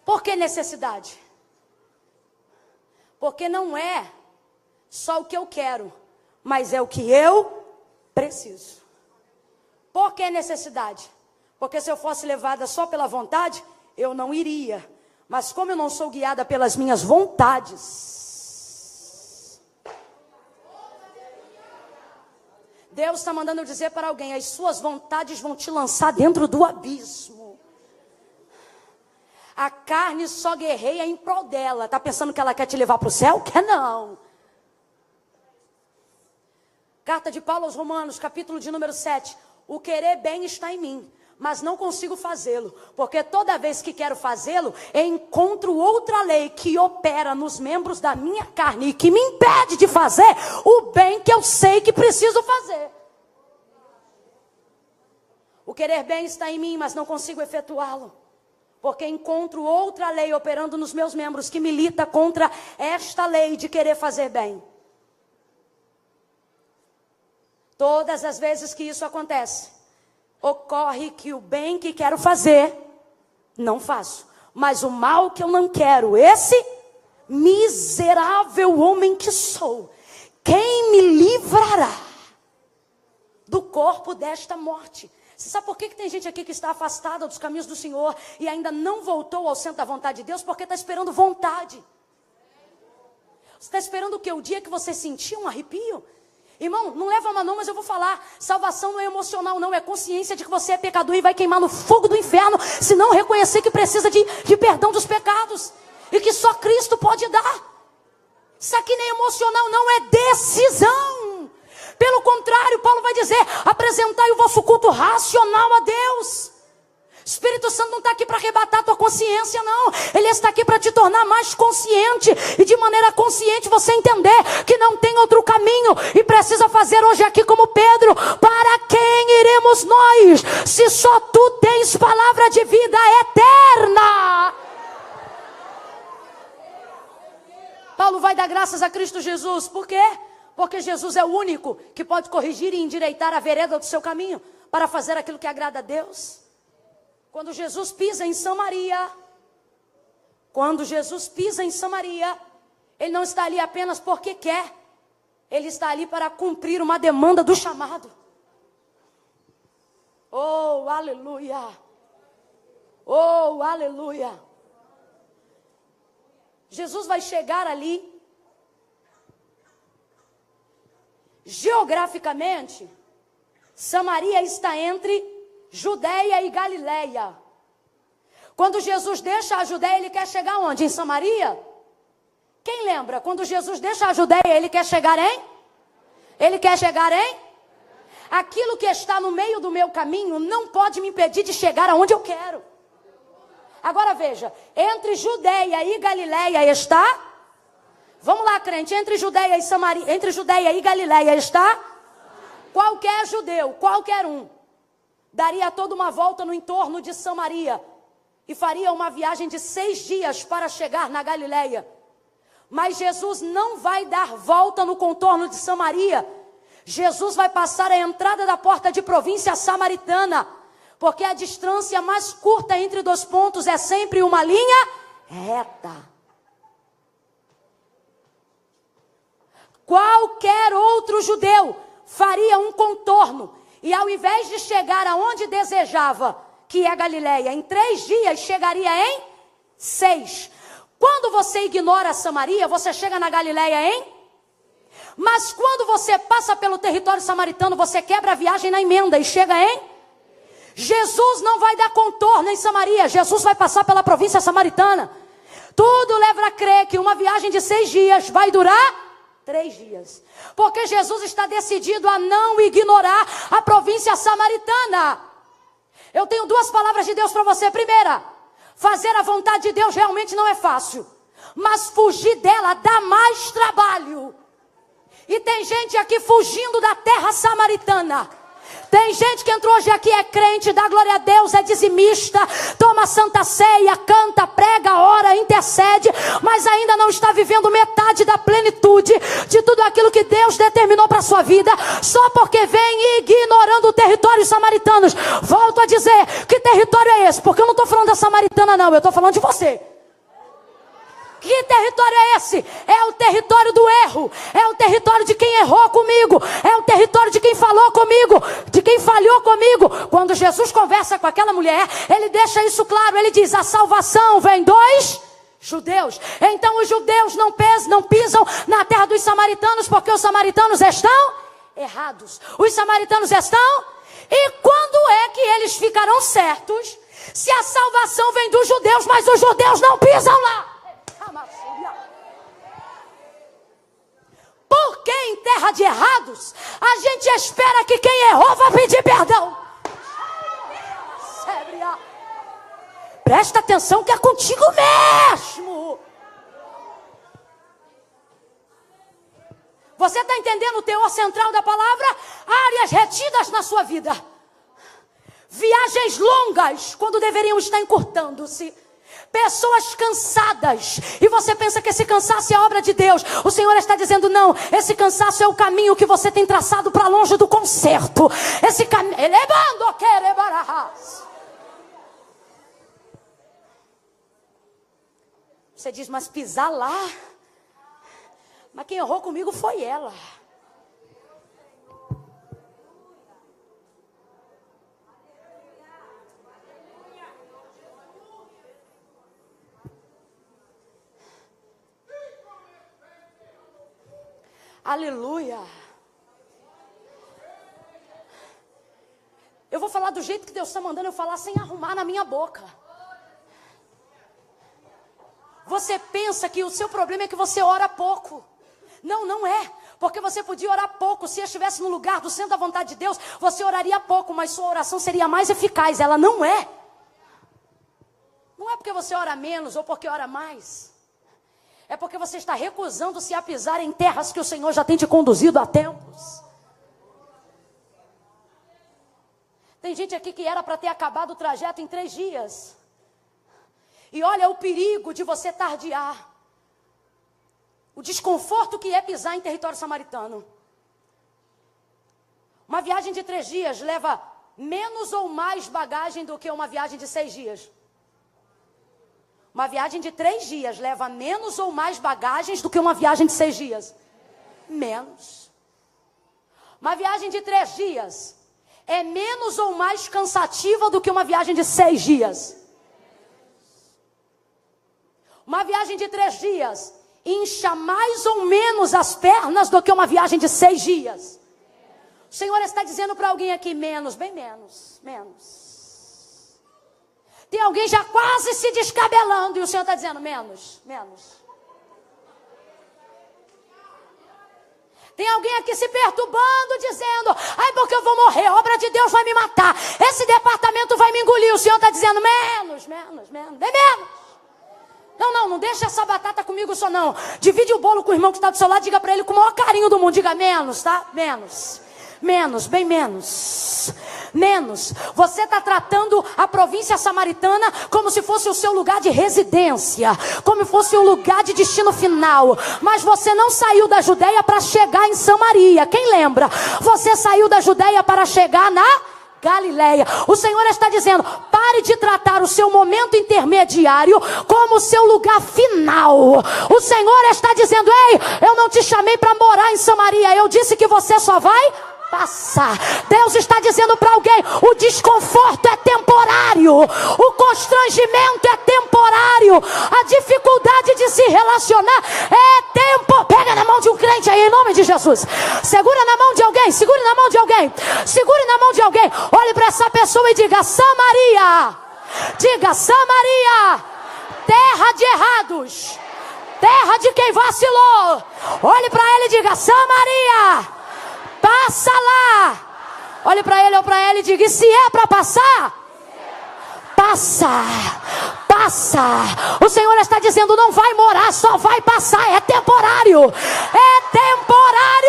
Speaker 1: Por que necessidade? Porque não é só o que eu quero, mas é o que eu preciso. Por que necessidade? Porque se eu fosse levada só pela vontade, eu não iria. Mas como eu não sou guiada pelas minhas vontades, Deus está mandando eu dizer para alguém, as suas vontades vão te lançar dentro do abismo. A carne só guerreia em prol dela. Está pensando que ela quer te levar para o céu? Quer não. Carta de Paulo aos Romanos, capítulo de número 7. O querer bem está em mim, mas não consigo fazê-lo. Porque toda vez que quero fazê-lo, encontro outra lei que opera nos membros da minha carne e que me impede de fazer o bem que eu sei que preciso fazer. O querer bem está em mim, mas não consigo efetuá-lo. Porque encontro outra lei operando nos meus membros que milita contra esta lei de querer fazer bem. Todas as vezes que isso acontece, ocorre que o bem que quero fazer, não faço. Mas o mal que eu não quero, esse miserável homem que sou, quem me livrará do corpo desta morte? Você sabe por que tem gente aqui que está afastada dos caminhos do Senhor e ainda não voltou ao centro da vontade de Deus? Porque está esperando vontade. Você está esperando o quê? O dia que você sentir um arrepio? Irmão, não leva uma não, mas eu vou falar. Salvação não é emocional não, é consciência de que você é pecador e vai queimar no fogo do inferno, se não reconhecer que precisa de perdão dos pecados. E que só Cristo pode dar. Isso aqui nem emocional não, é decisão. Pelo contrário, Paulo vai dizer, apresentai o vosso culto racional a Deus. Espírito Santo não está aqui para arrebatar a tua consciência, não. Ele está aqui para te tornar mais consciente. E de maneira consciente você entender que não tem outro caminho. E precisa fazer hoje aqui como Pedro. Para quem iremos nós? Se só tu tens palavra de vida eterna. Paulo vai dar graças a Cristo Jesus. Por quê? Porque Jesus é o único que pode corrigir e endireitar a vereda do seu caminho para fazer aquilo que agrada a Deus. Quando Jesus pisa em Samaria, Ele não está ali apenas porque quer. Ele está ali para cumprir uma demanda do chamado. Oh, aleluia! Oh, aleluia! Jesus vai chegar ali. Geograficamente, Samaria está entre Judeia e Galileia. Quando Jesus deixa a Judeia, ele quer chegar onde? Em Samaria? Quem lembra? Quando Jesus deixa a Judeia, ele quer chegar em? Aquilo que está no meio do meu caminho não pode me impedir de chegar aonde eu quero. Agora veja, entre Judeia e Galileia está... Vamos lá, crente, entre Judeia e Galileia está? Qualquer judeu, qualquer um, daria toda uma volta no entorno de Samaria e faria uma viagem de 6 dias para chegar na Galileia. Mas Jesus não vai dar volta no contorno de Samaria. Jesus vai passar a entrada da porta de província samaritana. Porque a distância mais curta entre dois pontos é sempre uma linha reta. Qualquer outro judeu faria um contorno. E ao invés de chegar aonde desejava, que é Galileia, em 3 dias chegaria em 6. Quando você ignora Samaria, você chega na Galileia em... Mas quando você passa pelo território samaritano, você quebra a viagem na emenda e chega em... Jesus não vai dar contorno em Samaria, Jesus vai passar pela província samaritana. Tudo leva a crer que uma viagem de 6 dias vai durar 3 dias. Porque Jesus está decidido a não ignorar a província samaritana. Eu tenho 2 palavras de Deus para você. Primeira, fazer a vontade de Deus realmente não é fácil. Mas fugir dela dá mais trabalho. E tem gente aqui fugindo da terra samaritana. Tem gente que entrou hoje aqui, é crente, dá glória a Deus, é dizimista, toma santa ceia, canta, prega, ora, intercede, mas ainda não está vivendo metade da plenitude de tudo aquilo que Deus determinou para a sua vida, só porque vem ignorando o território samaritanos. Volto a dizer, que território é esse? Porque eu não estou falando da samaritana não, eu estou falando de você. Que território é esse? É o território do erro. É o território de quem errou comigo. É o território de quem falou comigo. De quem falhou comigo. Quando Jesus conversa com aquela mulher, ele deixa isso claro. Ele diz, a salvação vem dos judeus. Então os judeus não pisam na terra dos samaritanos, porque os samaritanos estão errados. Os samaritanos estão... E quando é que eles ficarão certos? Se a salvação vem dos judeus, mas os judeus não pisam lá. Porque em terra de errados, a gente espera que quem errou vá pedir perdão. Presta atenção que é contigo mesmo. Você está entendendo o teor central da palavra? Áreas retidas na sua vida. Viagens longas, quando deveriam estar encurtando-se. Pessoas cansadas, e você pensa que esse cansaço é obra de Deus. O Senhor está dizendo, não, esse cansaço é o caminho que você tem traçado para longe do conserto. Esse caminho, você diz, mas pisar lá? Mas quem errou comigo foi ela. Aleluia. Eu vou falar do jeito que Deus está mandando eu falar, sem arrumar na minha boca. Você pensa que o seu problema é que você ora pouco. Não, não é. Porque você podia orar pouco. Se estivesse no lugar do centro da vontade de Deus, você oraria pouco, mas sua oração seria mais eficaz. Ela não é. Não é porque você ora menos ou porque ora mais. É porque você está recusando-se a pisar em terras que o Senhor já tem te conduzido há tempos. Tem gente aqui que era para ter acabado o trajeto em 3 dias. E olha o perigo de você tardiar. O desconforto que é pisar em território samaritano. Uma viagem de 3 dias leva menos ou mais bagagem do que uma viagem de 6 dias. Uma viagem de 3 dias leva menos ou mais bagagens do que uma viagem de 6 dias? Menos. Uma viagem de 3 dias é menos ou mais cansativa do que uma viagem de 6 dias? Uma viagem de 3 dias incha mais ou menos as pernas do que uma viagem de 6 dias? O Senhor está dizendo para alguém aqui, menos, bem menos, menos. Tem alguém já quase se descabelando e o Senhor está dizendo, menos, menos. Tem alguém aqui se perturbando, dizendo, ai, porque eu vou morrer, a obra de Deus vai me matar, esse departamento vai me engolir. O Senhor está dizendo, menos, menos, menos, bem menos. Não deixa essa batata comigo só não. Divide o bolo com o irmão que está do seu lado, diga para ele com o maior carinho do mundo, diga menos, tá? Menos. Menos, bem menos. Menos. Você está tratando a província samaritana como se fosse o seu lugar de residência, como se fosse um lugar de destino final. Mas você não saiu da Judeia para chegar em Samaria. Quem lembra? Você saiu da Judeia para chegar na Galileia. O Senhor está dizendo: pare de tratar o seu momento intermediário como o seu lugar final. O Senhor está dizendo: ei, eu não te chamei para morar em Samaria, eu disse que você só vai passar. Deus está dizendo para alguém: o desconforto é temporário, o constrangimento é temporário, a dificuldade de se relacionar é tempo. Pega na mão de um crente aí, em nome de Jesus. Segura na mão de alguém, segure na mão de alguém, segure na mão de alguém. Olhe para essa pessoa e diga: Samaria. Diga: Samaria, terra de errados, terra de quem vacilou. Olhe para ele e diga: Samaria, passa lá. Olhe para ele ou para ela e diga: e se é para passar, passa, passa. O Senhor está dizendo: não vai morar, só vai passar. É temporário, é temporário.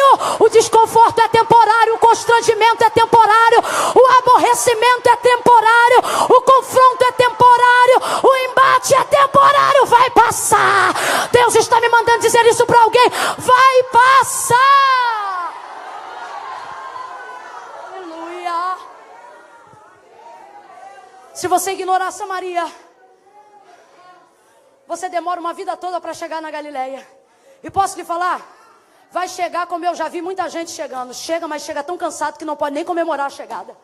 Speaker 1: O desconforto é temporário, o constrangimento é temporário, o aborrecimento é temporário, o confronto é temporário, o embate é temporário. Vai passar. Deus está me mandando dizer isso para alguém: vai passar. Se você ignorar Samaria, você demora uma vida toda para chegar na Galileia. E posso lhe falar, vai chegar como eu já vi muita gente chegando. Chega, mas chega tão cansado que não pode nem comemorar a chegada.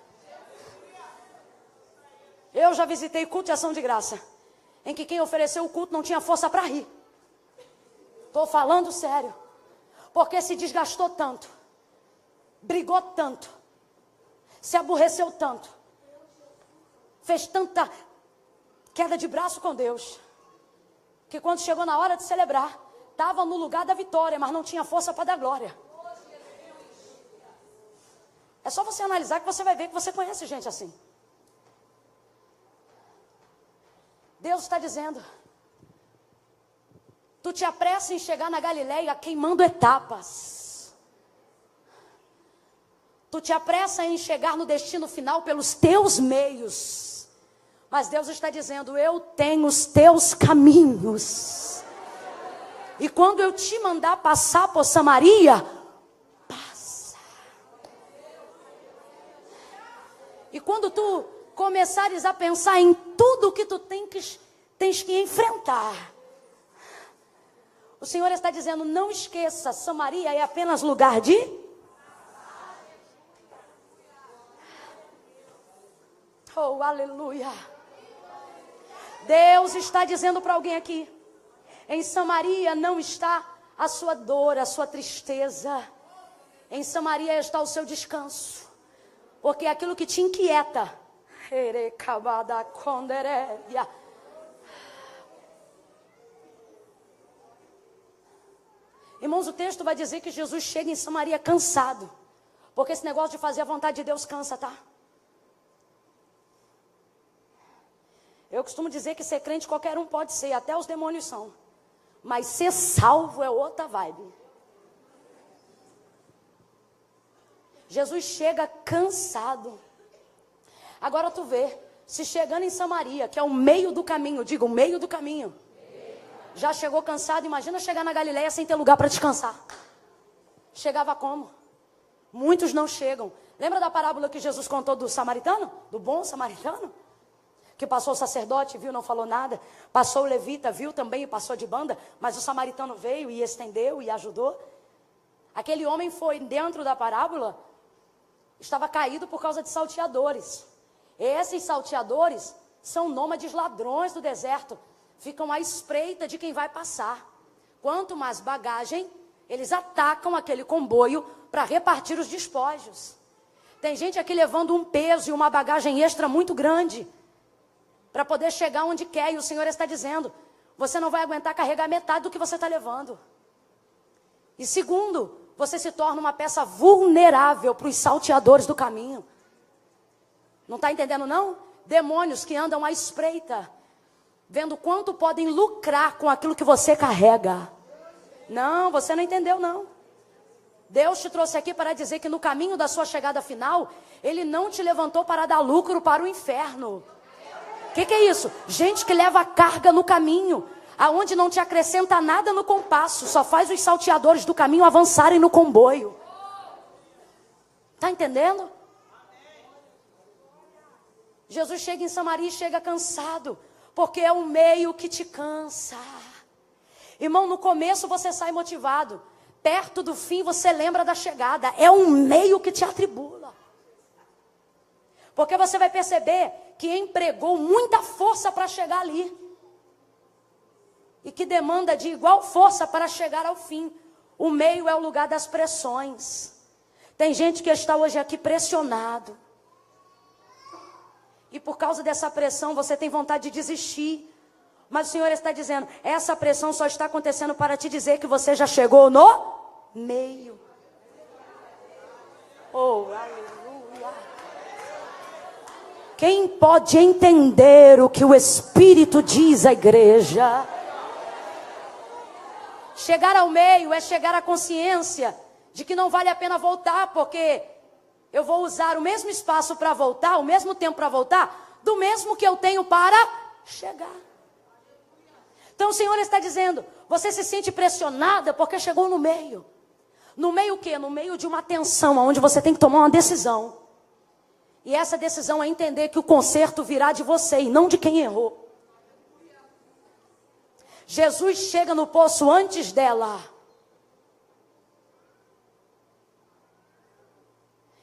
Speaker 1: Eu já visitei culto de ação de graça, em que quem ofereceu o culto não tinha força para rir. Estou falando sério. Porque se desgastou tanto, brigou tanto, se aborreceu tanto, fez tanta queda de braço com Deus, que quando chegou na hora de celebrar, estava no lugar da vitória, mas não tinha força para dar glória. É só você analisar que você vai ver que você conhece gente assim. Deus está dizendo: tu te apressa em chegar na Galileia queimando etapas. Tu te apressa em chegar no destino final pelos teus meios. Mas Deus está dizendo: eu tenho os teus caminhos. E quando eu te mandar passar por Samaria, passa. E quando tu começares a pensar em tudo que tu tens que enfrentar, o Senhor está dizendo: não esqueça, Samaria é apenas lugar de... Oh, aleluia. Deus está dizendo para alguém aqui: em Samaria não está a sua dor, a sua tristeza. Em Samaria está o seu descanso. Porque aquilo que te inquieta, irmãos, o texto vai dizer que Jesus chega em Samaria cansado. Porque esse negócio de fazer a vontade de Deus cansa, tá? Eu costumo dizer que ser crente qualquer um pode ser, até os demônios são. Mas ser salvo é outra vibe. Jesus chega cansado. Agora tu vê, se chegando em Samaria, que é o meio do caminho, diga o meio do caminho, já chegou cansado, imagina chegar na Galileia sem ter lugar para descansar. Chegava como? Muitos não chegam. Lembra da parábola que Jesus contou do samaritano? Do bom samaritano? Que passou o sacerdote, viu, não falou nada. Passou o levita, viu também e passou de banda. Mas o samaritano veio e estendeu e ajudou. Aquele homem foi dentro da parábola, estava caído por causa de salteadores. Esses salteadores são nômades ladrões do deserto. Ficam à espreita de quem vai passar. Quanto mais bagagem, eles atacam aquele comboio para repartir os despojos. Tem gente aqui levando um peso e uma bagagem extra muito grande, para poder chegar onde quer, e o Senhor está dizendo: você não vai aguentar carregar metade do que você está levando. E segundo, você se torna uma peça vulnerável para os salteadores do caminho. Não está entendendo não? Demônios que andam à espreita, vendo quanto podem lucrar com aquilo que você carrega. Não, você não entendeu não. Deus te trouxe aqui para dizer que no caminho da sua chegada final, Ele não te levantou para dar lucro para o inferno. O que é isso? Gente que leva carga no caminho, aonde não te acrescenta nada no compasso, só faz os salteadores do caminho avançarem no comboio. Está entendendo? Jesus chega em Samaria e chega cansado, porque é o meio que te cansa. Irmão, no começo você sai motivado, perto do fim você lembra da chegada. É um meio que te atribula. Porque você vai perceber que empregou muita força para chegar ali. E que demanda de igual força para chegar ao fim. O meio é o lugar das pressões. Tem gente que está hoje aqui pressionado. E por causa dessa pressão você tem vontade de desistir. Mas o Senhor está dizendo, essa pressão só está acontecendo para te dizer que você já chegou no meio. Oh, aleluia. Quem pode entender o que o Espírito diz à igreja? Chegar ao meio é chegar à consciência de que não vale a pena voltar, porque eu vou usar o mesmo espaço para voltar, o mesmo tempo para voltar, do mesmo que eu tenho para chegar. Então o Senhor está dizendo, você se sente pressionada porque chegou no meio. No meio o quê? No meio de uma tensão, onde você tem que tomar uma decisão. E essa decisão é entender que o conserto virá de você e não de quem errou. Jesus chega no poço antes dela.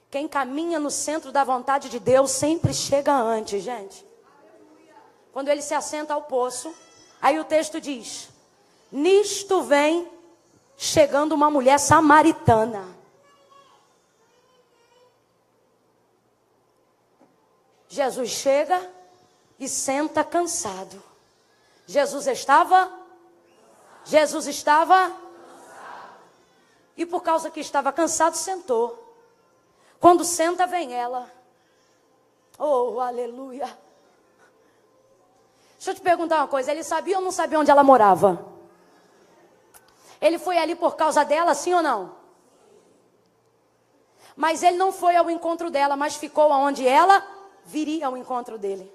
Speaker 1: Quem caminha no centro da vontade de Deus sempre chega antes, gente. Quando ele se assenta ao poço, aí o texto diz, nisto vem chegando uma mulher samaritana. Jesus chega e senta cansado. Jesus estava? E por causa que estava cansado, sentou. Quando senta, vem ela. Oh, aleluia. Deixa eu te perguntar uma coisa. Ele sabia ou não sabia onde ela morava? Ele foi ali por causa dela, sim ou não? Mas ele não foi ao encontro dela, mas ficou aonde ela viria ao encontro dele.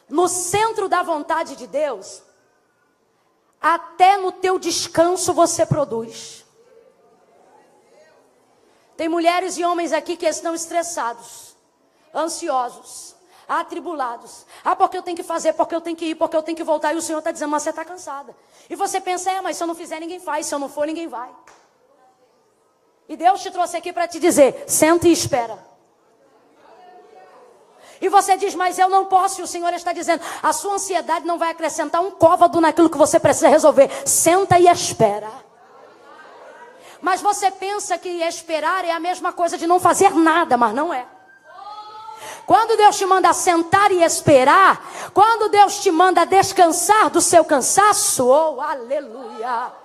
Speaker 1: No centro da vontade de Deus, até no teu descanso você produz. Tem mulheres e homens aqui que estão estressados, ansiosos, atribulados. Ah, porque eu tenho que fazer, porque eu tenho que ir, porque eu tenho que voltar. E o Senhor está dizendo, mas você está cansada. E você pensa, mas se eu não fizer, ninguém faz. Se eu não for, ninguém vai. E Deus te trouxe aqui para te dizer, senta e espera. E você diz, mas eu não posso. E o Senhor está dizendo, a sua ansiedade não vai acrescentar um côvado naquilo que você precisa resolver. Senta e espera. Mas você pensa que esperar é a mesma coisa de não fazer nada, mas não é. Quando Deus te manda sentar e esperar, quando Deus te manda descansar do seu cansaço, oh, aleluia.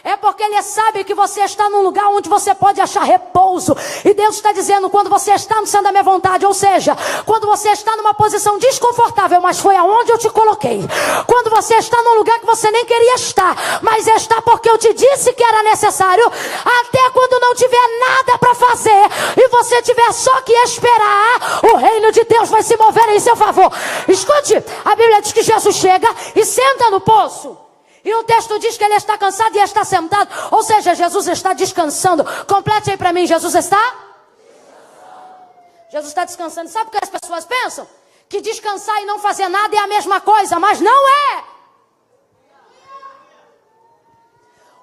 Speaker 1: É porque Ele sabe que você está num lugar onde você pode achar repouso. E Deus está dizendo, quando você está no centro da minha vontade, ou seja, quando você está numa posição desconfortável, mas foi aonde eu te coloquei. Quando você está num lugar que você nem queria estar, mas está porque eu te disse que era necessário. Até quando não tiver nada para fazer, e você tiver só que esperar, o reino de Deus vai se mover em seu favor. Escute, a Bíblia diz que Jesus chega e senta no poço. E o texto diz que ele está cansado e está sentado. Ou seja, Jesus está descansando. Complete aí para mim, Jesus está? Jesus está descansando. Sabe o que as pessoas pensam? Que descansar e não fazer nada é a mesma coisa, mas não é.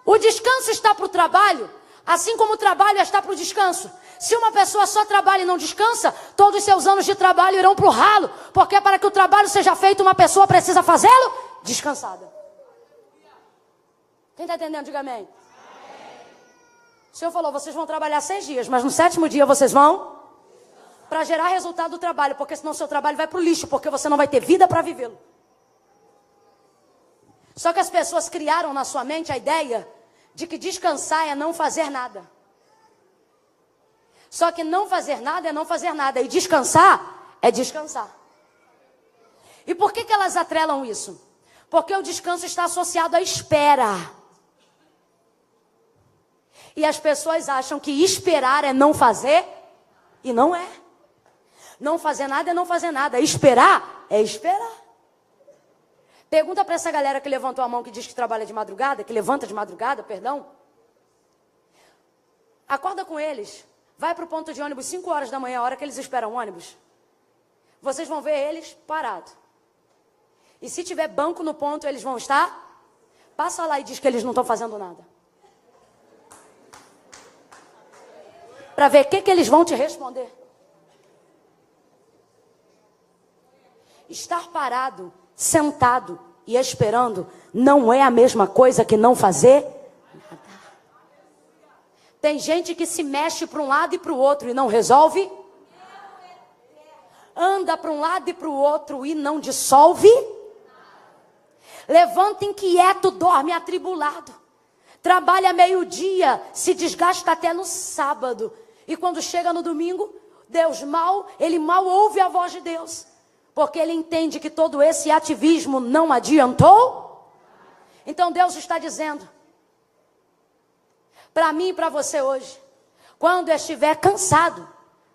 Speaker 1: O descanso está para o trabalho, assim como o trabalho está para o descanso. Se uma pessoa só trabalha e não descansa, todos os seus anos de trabalho irão para o ralo. Porque para que o trabalho seja feito, uma pessoa precisa fazê-lo descansada. Quem está entendendo? Diga amém. Amém. O Senhor falou, vocês vão trabalhar 6 dias, mas no 7º dia vocês vão para gerar resultado do trabalho, porque senão o seu trabalho vai para o lixo, porque você não vai ter vida para vivê-lo. Só que as pessoas criaram na sua mente a ideia de que descansar é não fazer nada. Só que não fazer nada é não fazer nada, e descansar é descansar. E por que elas atrelam isso? Porque o descanso está associado à espera. E as pessoas acham que esperar é não fazer, e não é. Não fazer nada é não fazer nada. Esperar é esperar. Pergunta para essa galera que levantou a mão, que diz que trabalha de madrugada, que levanta de madrugada, perdão. Acorda com eles. Vai para o ponto de ônibus 5 horas da manhã, a hora que eles esperam o ônibus. Vocês vão ver eles parados. E se tiver banco no ponto, eles vão estar. Passa lá e diz que eles não estão fazendo nada. Para ver o que eles vão te responder. Estar parado, sentado e esperando não é a mesma coisa que não fazer nada. Tem gente que se mexe para um lado e para o outro e não resolve. Anda para um lado e para o outro e não dissolve. Levanta inquieto, dorme atribulado. Trabalha meio-dia, se desgasta até no sábado. E quando chega no domingo, ele mal ouve a voz de Deus. Porque ele entende que todo esse ativismo não adiantou. Então Deus está dizendo para mim e para você hoje: quando estiver cansado,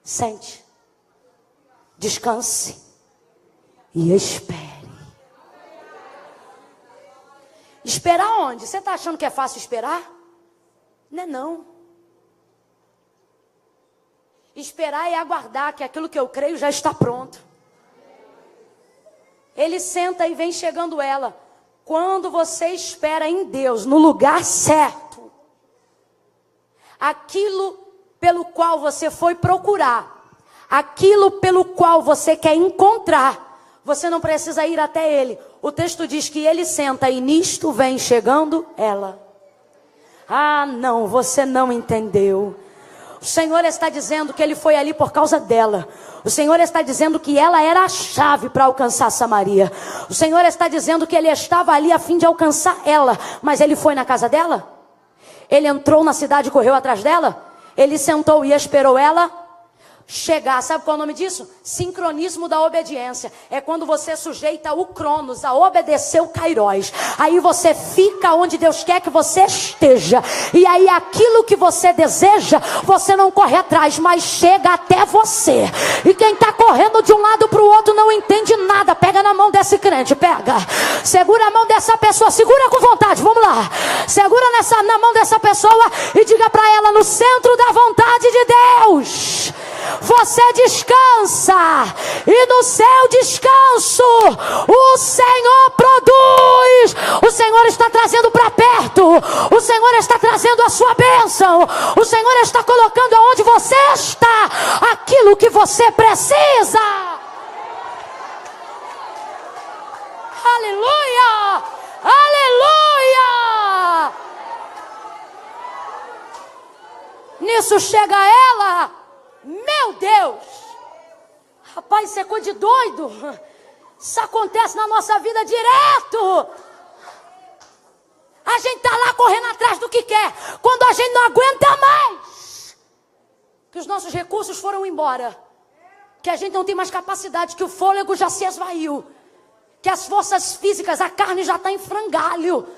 Speaker 1: sente, descanse e espere. Esperar onde? Você está achando que é fácil esperar? Não é não. Esperar é aguardar que aquilo que eu creio já está pronto. Ele senta e vem chegando ela. Quando você espera em Deus, no lugar certo, aquilo pelo qual você foi procurar, aquilo pelo qual você quer encontrar, você não precisa ir até ele. O texto diz que ele senta e nisto vem chegando ela. Ah, não, você não entendeu. O Senhor está dizendo que ele foi ali por causa dela. O Senhor está dizendo que ela era a chave para alcançar Samaria. O Senhor está dizendo que ele estava ali a fim de alcançar ela. Mas ele foi na casa dela? Ele entrou na cidade e correu atrás dela? Ele sentou e esperou ela chegar. Sabe qual é o nome disso? Sincronismo da obediência. É quando você sujeita o Cronos a obedecer o Kairos. Aí você fica onde Deus quer que você esteja. E aí aquilo que você deseja, você não corre atrás, mas chega até você. E quem está correndo de um lado para o outro não entende nada. Pega na mão desse crente, pega. Segura a mão dessa pessoa, segura com vontade, vamos lá. Segura na mão dessa pessoa e diga para ela: no centro da vontade de Deus, você descansa, e no seu descanso o Senhor produz. O Senhor está trazendo para perto, o Senhor está trazendo a sua bênção, o Senhor está colocando aonde você está aquilo que você precisa. Aleluia, aleluia. Nisso chega ela. Meu Deus, rapaz, isso é coisa de doido. Isso acontece na nossa vida direto. A gente está lá correndo atrás do que quer, quando a gente não aguenta mais, que os nossos recursos foram embora, que a gente não tem mais capacidade, que o fôlego já se esvaiu, que as forças físicas, a carne já está em frangalho.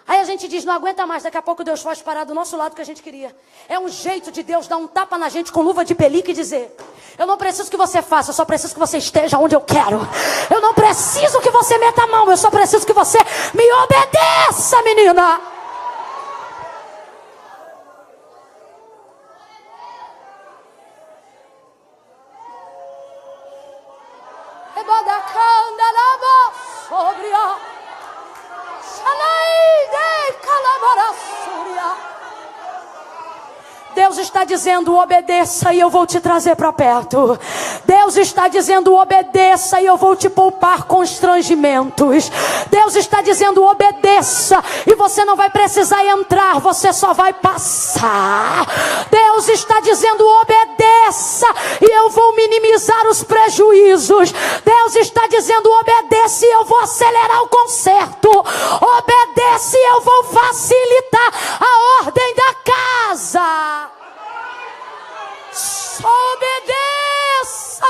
Speaker 1: Aí a gente diz: não aguenta mais, daqui a pouco Deus faz parar do nosso lado que a gente queria. É um jeito de Deus dar um tapa na gente com luva de pelica e dizer: eu não preciso que você faça, eu só preciso que você esteja onde eu quero. Eu não preciso que você meta a mão, eu só preciso que você me obedeça, menina. Deus está dizendo: obedeça e eu vou te trazer para perto. Deus está dizendo: obedeça e eu vou te poupar constrangimentos. Deus está dizendo: obedeça e você não vai precisar entrar, você só vai passar. Deus está dizendo: obedeça e eu vou minimizar os prejuízos. Deus está dizendo: obedeça e eu vou acelerar o conserto. Obedeça e eu vou facilitar a ordem da casa. Obedeça,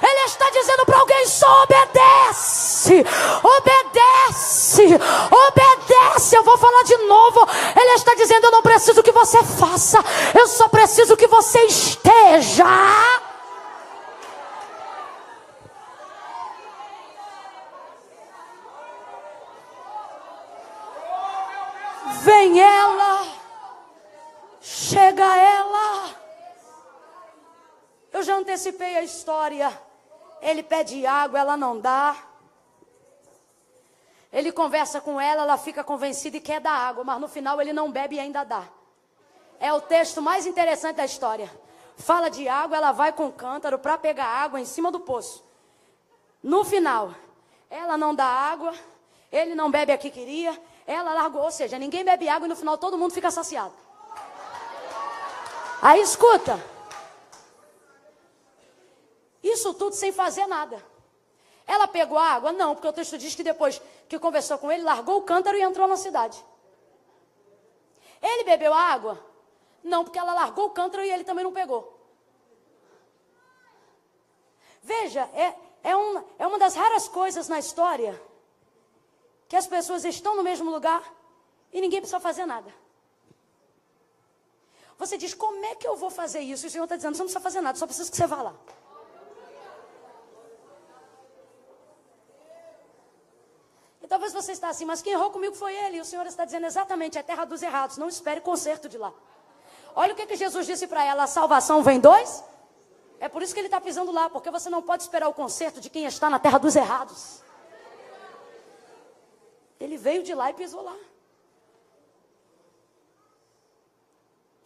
Speaker 1: Ele está dizendo para alguém: só obedece, obedece, obedece. Eu vou falar de novo. Ele está dizendo: eu não preciso que você faça, eu só preciso que você esteja. Vem ela, chega ela. Eu já antecipei a história. Ele pede água, ela não dá. Ele conversa com ela, ela fica convencida e quer dar água, mas no final ele não bebe e ainda dá. É o texto mais interessante da história. Fala de água, ela vai com o cântaro para pegar água em cima do poço. No final, ela não dá água, ele não bebe a que queria, ela largou, ou seja, ninguém bebe água e no final todo mundo fica saciado. Aí escuta. Isso tudo sem fazer nada. Ela pegou a água? Não, porque o texto diz que depois que conversou com ele, largou o cântaro e entrou na cidade. Ele bebeu a água? Não, porque ela largou o cântaro e ele também não pegou. Veja, é uma das raras coisas na história que as pessoas estão no mesmo lugar e ninguém precisa fazer nada. Você diz, como é que eu vou fazer isso? E o Senhor está dizendo, você não precisa fazer nada, só precisa que você vá lá. Talvez você está assim, mas quem errou comigo foi ele. E o Senhor está dizendo exatamente, é terra dos errados. Não espere conserto de lá. Olha o que Jesus disse para ela, a salvação vem dois. É por isso que ele está pisando lá, porque você não pode esperar o conserto de quem está na terra dos errados. Ele veio de lá e pisou lá.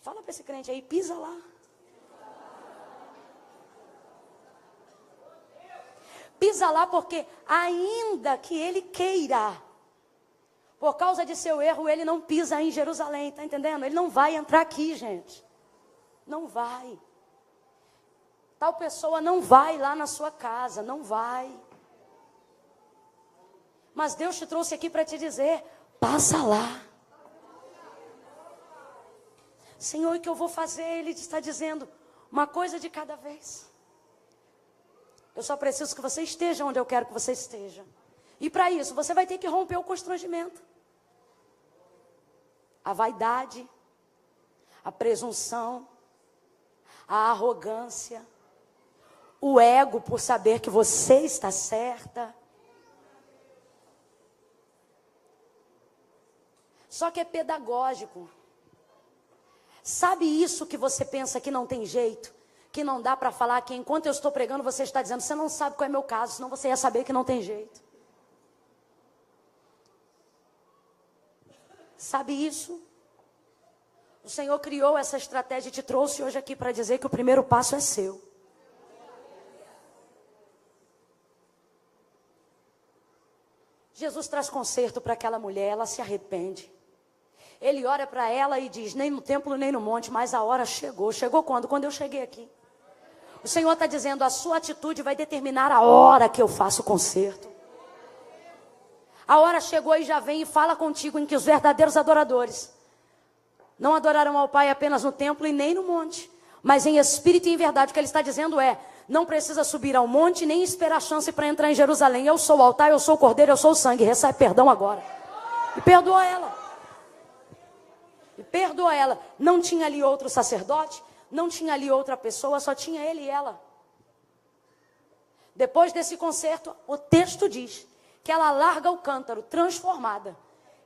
Speaker 1: Fala para esse crente aí, pisa lá. Pisa lá porque ainda que ele queira, por causa de seu erro, ele não pisa em Jerusalém, tá entendendo? Ele não vai entrar aqui, gente. Não vai. Tal pessoa não vai lá na sua casa, não vai. Mas Deus te trouxe aqui para te dizer, passa lá. Senhor, o que eu vou fazer? Ele está dizendo, uma coisa de cada vez. Eu só preciso que você esteja onde eu quero que você esteja. E para isso, você vai ter que romper o constrangimento. A vaidade, a presunção, a arrogância, o ego por saber que você está certa. Só que é pedagógico. Sabe isso que você pensa que não tem jeito? Que não dá para falar, que enquanto eu estou pregando, você está dizendo, você não sabe qual é meu caso, senão você ia saber que não tem jeito. Sabe isso? O Senhor criou essa estratégia e te trouxe hoje aqui para dizer que o primeiro passo é seu. Jesus traz conserto para aquela mulher, ela se arrepende. Ele olha para ela e diz, nem no templo nem no monte, mas a hora chegou. Chegou quando? Quando eu cheguei aqui. O Senhor está dizendo, a sua atitude vai determinar a hora que eu faço o conserto. A hora chegou e já vem e fala contigo em que os verdadeiros adoradores não adorarão ao Pai apenas no templo e nem no monte, mas em espírito e em verdade. O que ele está dizendo é, não precisa subir ao monte nem esperar chance para entrar em Jerusalém. Eu sou o altar, eu sou o cordeiro, eu sou o sangue. Recebe perdão agora. E perdoa ela. E perdoa ela. Não tinha ali outro sacerdote, não tinha ali outra pessoa, só tinha ele e ela. Depois desse concerto, o texto diz que ela larga o cântaro, transformada.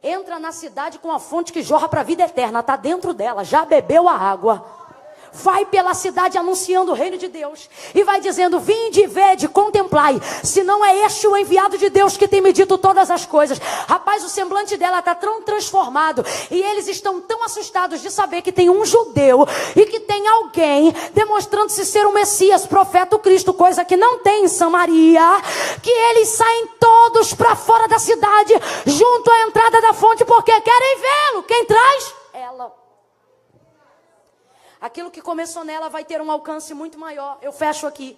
Speaker 1: Entra na cidade com a fonte que jorra para a vida eterna. Está dentro dela, já bebeu a água. Vai pela cidade anunciando o reino de Deus. E vai dizendo, vinde, vede, contemplai. Se não é este o enviado de Deus que tem me dito todas as coisas. Rapaz, o semblante dela está tão transformado. E eles estão tão assustados de saber que tem um judeu. E que tem alguém demonstrando-se ser o Messias, profeta, o Cristo. Coisa que não tem em Samaria. Que eles saem todos para fora da cidade. Junto à entrada da fonte. Porque querem vê-lo. Quem traz? Ela. Aquilo que começou nela vai ter um alcance muito maior. Eu fecho aqui.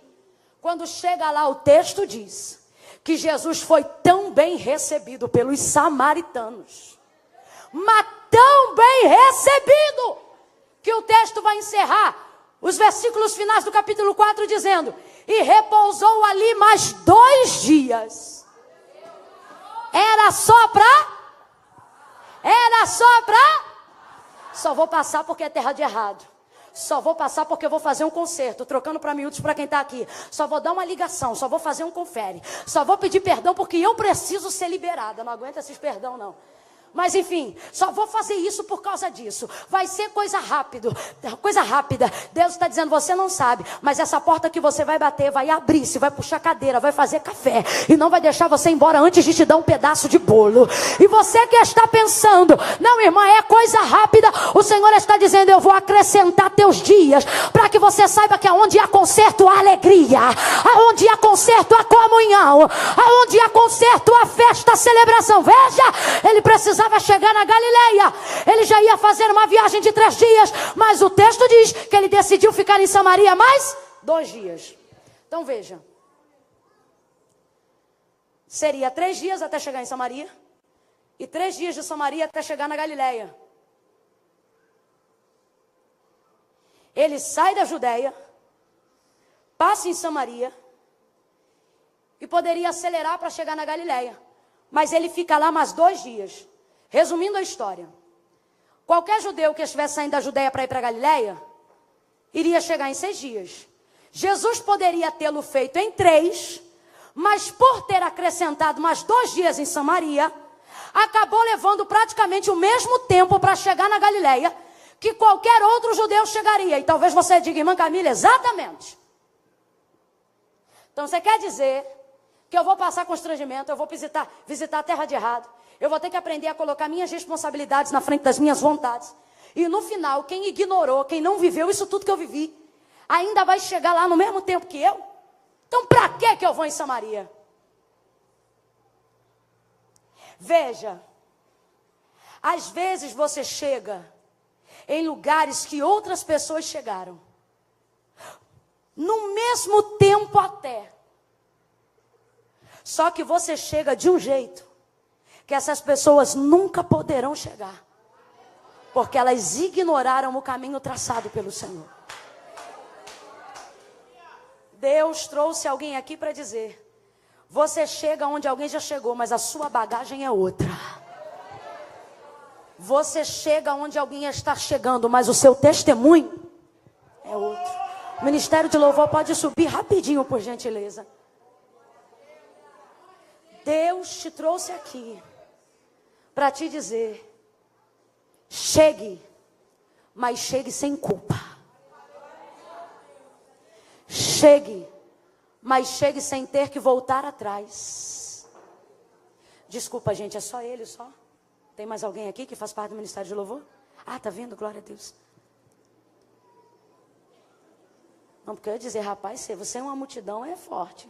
Speaker 1: Quando chega lá, o texto diz que Jesus foi tão bem recebido pelos samaritanos. Mas tão bem recebido, que o texto vai encerrar os versículos finais do capítulo 4 dizendo, e repousou ali mais 2 dias. Era só para... Só vou passar porque é terra de errado. Só vou passar porque eu vou fazer um concerto, trocando para miúdos para quem está aqui. Só vou dar uma ligação, só vou fazer um confere. Só vou pedir perdão porque eu preciso ser liberada. Não aguento esses perdão, não. Mas enfim, só vou fazer isso por causa disso. Vai ser coisa rápida. Deus está dizendo, você não sabe, mas essa porta que você vai bater, vai abrir, se vai puxar cadeira, vai fazer café, e não vai deixar você ir embora antes de te dar um pedaço de bolo. E você que está pensando, não, irmã, é coisa rápida, o Senhor está dizendo, eu vou acrescentar teus dias, para que você saiba que aonde há concerto há alegria, aonde há concerto há comunhão, aonde há concerto há festa, celebração. Veja, ele precisava chegar na Galileia, ele já ia fazer uma viagem de 3 dias, mas o texto diz que ele decidiu ficar em Samaria mais 2 dias. Então veja, seria 3 dias até chegar em Samaria, e 3 dias de Samaria até chegar na Galileia. Ele sai da Judeia, passa em Samaria, e poderia acelerar para chegar na Galileia, mas ele fica lá mais 2 dias. Resumindo a história, qualquer judeu que estivesse saindo da Judeia para ir para a Galileia, iria chegar em 6 dias. Jesus poderia tê-lo feito em 3, mas por ter acrescentado mais 2 dias em Samaria, acabou levando praticamente o mesmo tempo para chegar na Galileia, que qualquer outro judeu chegaria. E talvez você diga, irmã Camila, exatamente. Então você quer dizer que eu vou passar constrangimento, eu vou visitar a terra de errado, eu vou ter que aprender a colocar minhas responsabilidades na frente das minhas vontades. E no final, quem ignorou, quem não viveu isso tudo que eu vivi, ainda vai chegar lá no mesmo tempo que eu? Então para que eu vou em Samaria? Veja, às vezes você chega em lugares que outras pessoas chegaram, no mesmo tempo até. Só que você chega de um jeito que essas pessoas nunca poderão chegar, porque elas ignoraram o caminho traçado pelo Senhor. Deus trouxe alguém aqui para dizer, você chega onde alguém já chegou, mas a sua bagagem é outra. Você chega onde alguém está chegando, mas o seu testemunho é outro. O Ministério de Louvor pode subir rapidinho, por gentileza. Deus te trouxe aqui para te dizer, chegue, mas chegue sem culpa. Chegue, mas chegue sem ter que voltar atrás. Desculpa, gente, é só ele, só? Tem mais alguém aqui que faz parte do Ministério de Louvor? Ah, tá vendo? Glória a Deus. Não, porque eu ia dizer, rapaz, você é uma multidão, é forte.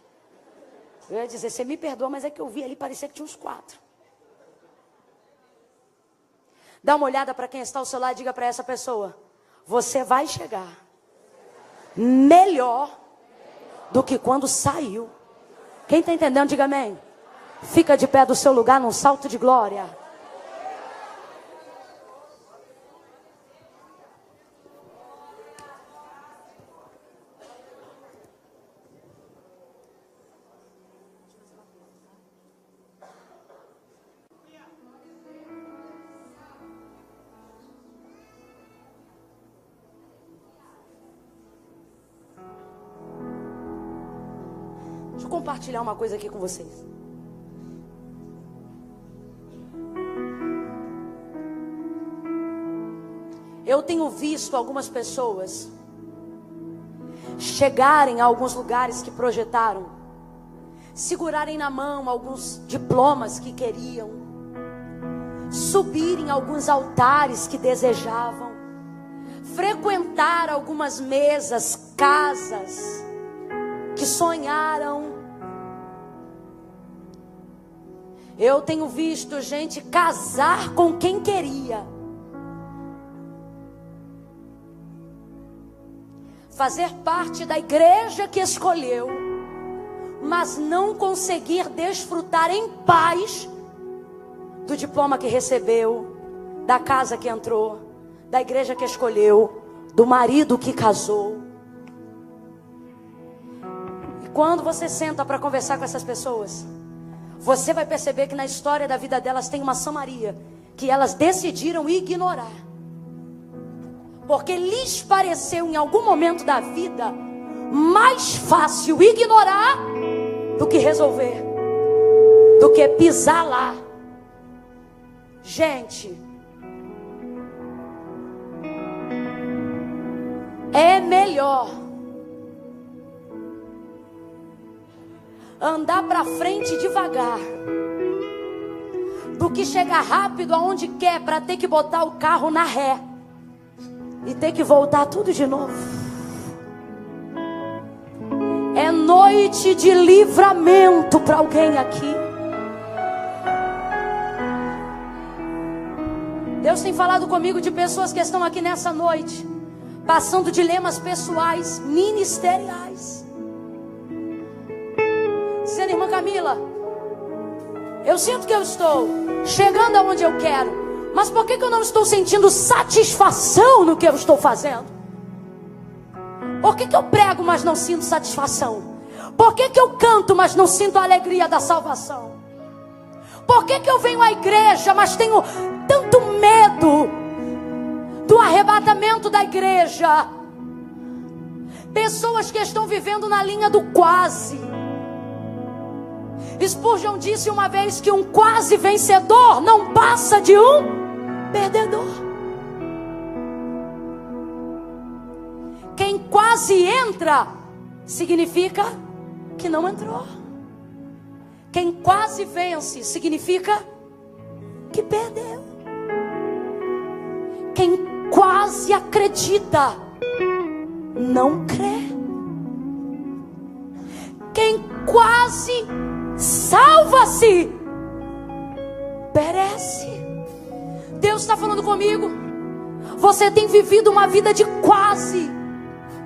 Speaker 1: Eu ia dizer, você me perdoa, mas é que eu vi ali, parecia que tinha uns 4. Dá uma olhada para quem está ao seu lado e diga para essa pessoa, você vai chegar melhor do que quando saiu. Quem está entendendo, diga amém. Fica de pé do seu lugar num salto de glória. Compartilhar uma coisa aqui com vocês. Eu tenho visto algumas pessoas chegarem a alguns lugares que projetaram, segurarem na mão alguns diplomas que queriam, subirem alguns altares que desejavam, frequentar algumas mesas, casas que sonharam. Eu tenho visto gente casar com quem queria, fazer parte da igreja que escolheu, mas não conseguir desfrutar em paz do diploma que recebeu, da casa que entrou, da igreja que escolheu, do marido que casou. E quando você senta para conversar com essas pessoas, você vai perceber que na história da vida delas tem uma Samaria que elas decidiram ignorar, porque lhes pareceu em algum momento da vida mais fácil ignorar do que resolver, do que pisar lá. Gente, é melhor andar para frente devagar do que chegar rápido aonde quer para ter que botar o carro na ré e ter que voltar tudo de novo. É noite de livramento para alguém aqui. Deus tem falado comigo de pessoas que estão aqui nessa noite, passando dilemas pessoais, ministeriais. Dizendo, irmã Camila, eu sinto que eu estou chegando aonde eu quero, mas por que eu não estou sentindo satisfação no que eu estou fazendo? Por que eu prego, mas não sinto satisfação? Por que eu canto, mas não sinto a alegria da salvação? Por que eu venho à igreja, mas tenho tanto medo do arrebatamento da igreja? Pessoas que estão vivendo na linha do quase. Spurgeon disse uma vez que um quase vencedor não passa de um perdedor. Quem quase entra significa que não entrou. Quem quase vence significa que perdeu. Quem quase acredita não crê. Quem quase salva-se perece. Deus está falando comigo. Você tem vivido uma vida de quase,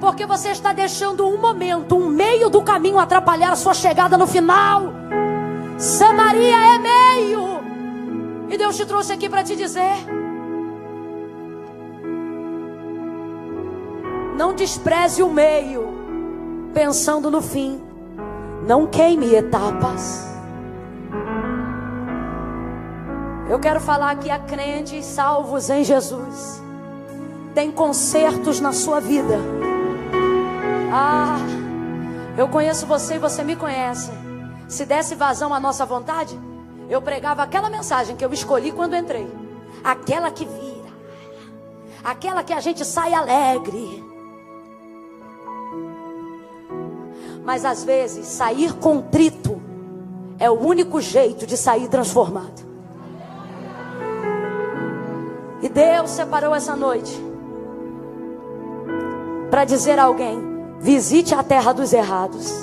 Speaker 1: porque você está deixando um momento, um meio do caminho atrapalhar a sua chegada no final. Samaria é meio. E Deus te trouxe aqui para te dizer: não despreze o meio, pensando no fim. Não queime etapas. Eu quero falar aqui a crentes salvos em Jesus. Tem consertos na sua vida. Eu conheço você e você me conhece. Se desse vazão à nossa vontade, eu pregava aquela mensagem que eu escolhi quando entrei. Aquela que vira. Aquela que a gente sai alegre. Mas às vezes sair contrito é o único jeito de sair transformado. E Deus separou essa noite para dizer a alguém: visite a terra dos errados.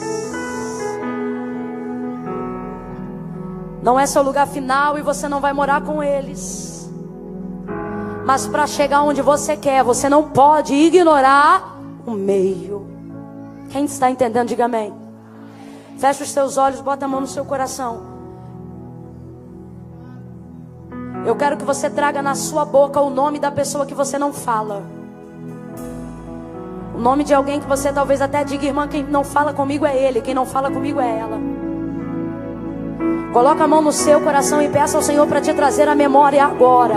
Speaker 1: Não é seu lugar final e você não vai morar com eles. Mas para chegar onde você quer, você não pode ignorar o meio. Quem está entendendo, diga amém. Fecha os seus olhos, bota a mão no seu coração. Eu quero que você traga na sua boca o nome da pessoa que você não fala. O nome de alguém que você talvez até diga: irmã, quem não fala comigo é ele, quem não fala comigo é ela. Coloca a mão no seu coração e peça ao Senhor para te trazer a memória agora.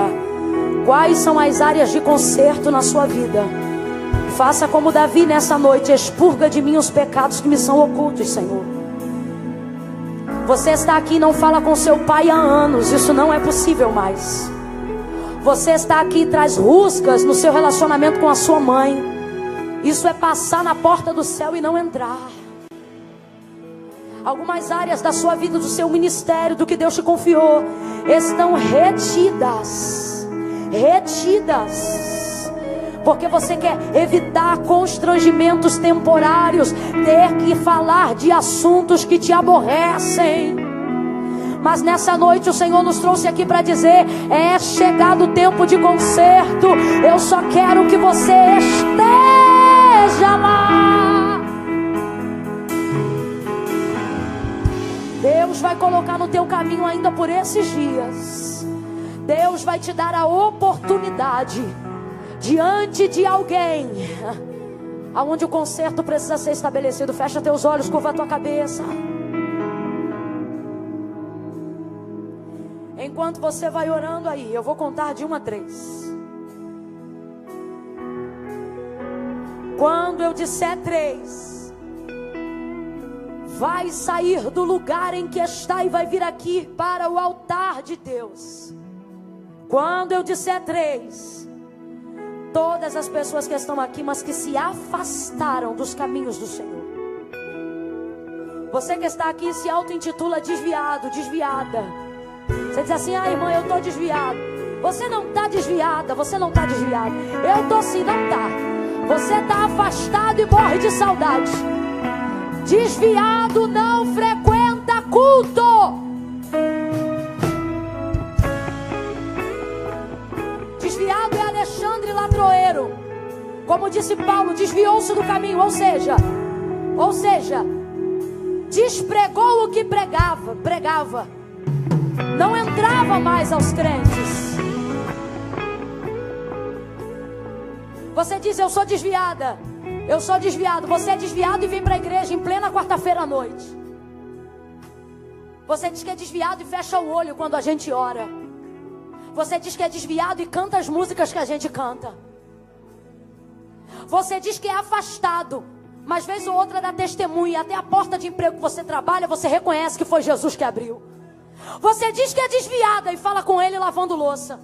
Speaker 1: Quais são as áreas de conserto na sua vida? Faça como Davi nessa noite: expurga de mim os pecados que me são ocultos, Senhor. Você está aqui e não fala com seu pai há anos. Isso não é possível mais. Você está aqui e traz rusgas no seu relacionamento com a sua mãe. Isso é passar na porta do céu e não entrar. Algumas áreas da sua vida, do seu ministério, do que Deus te confiou, estão retidas. Porque você quer evitar constrangimentos temporários, ter que falar de assuntos que te aborrecem. Mas nessa noite o Senhor nos trouxe aqui para dizer: é chegado o tempo de conserto. Eu só quero que você esteja lá. Deus vai colocar no teu caminho ainda por esses dias. Deus vai te dar a oportunidade diante de alguém aonde o conserto precisa ser estabelecido. Fecha teus olhos, curva a tua cabeça. Enquanto você vai orando aí, eu vou contar de 1 a 3. Quando eu disser 3, vai sair do lugar em que está e vai vir aqui para o altar de Deus. Quando eu disser 3, todas as pessoas que estão aqui, mas que se afastaram dos caminhos do Senhor. Você que está aqui se auto-intitula desviado, desviada. Você diz assim: ah, irmã, eu estou desviado. Você não está desviada, você não está desviado. Eu estou sim, não está. Você está afastado e morre de saudade. Desviado não frequenta culto. Desviado é Alexandre Latroeiro. Como disse Paulo, desviou-se do caminho, ou seja, despregou o que pregava. Não entrava mais aos crentes. Você diz: eu sou desviada. Eu sou desviado. Você é desviado e vem para a igreja em plena quarta-feira à noite. Você diz que é desviado e fecha o olho quando a gente ora. Você diz que é desviado e canta as músicas que a gente canta. Você diz que é afastado, mas vez ou outra dá testemunha. Até a porta de emprego que você trabalha, você reconhece que foi Jesus que abriu. Você diz que é desviada e fala com ele lavando louça.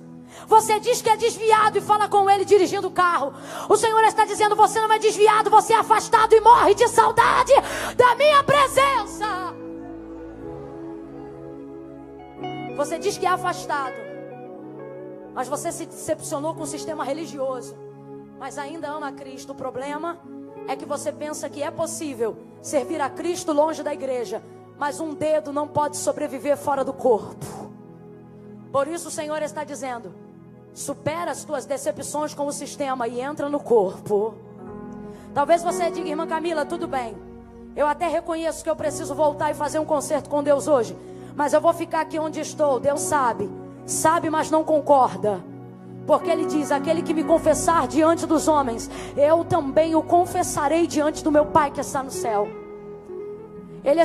Speaker 1: Você diz que é desviado e fala com ele dirigindo o carro. O Senhor está dizendo: você não é desviado, você é afastado e morre de saudade da minha presença. Você diz que é afastado, mas você se decepcionou com o sistema religioso, mas ainda ama Cristo. O problema é que você pensa que é possível servir a Cristo longe da igreja, mas um dedo não pode sobreviver fora do corpo. Por isso o Senhor está dizendo: supera as tuas decepções com o sistema e entra no corpo. Talvez você diga: irmã Camila, tudo bem, eu até reconheço que eu preciso voltar e fazer um concerto com Deus hoje, mas eu vou ficar aqui onde estou. Deus sabe, mas não concorda. Porque Ele diz: aquele que me confessar diante dos homens, eu também o confessarei diante do meu Pai que está no céu. Ele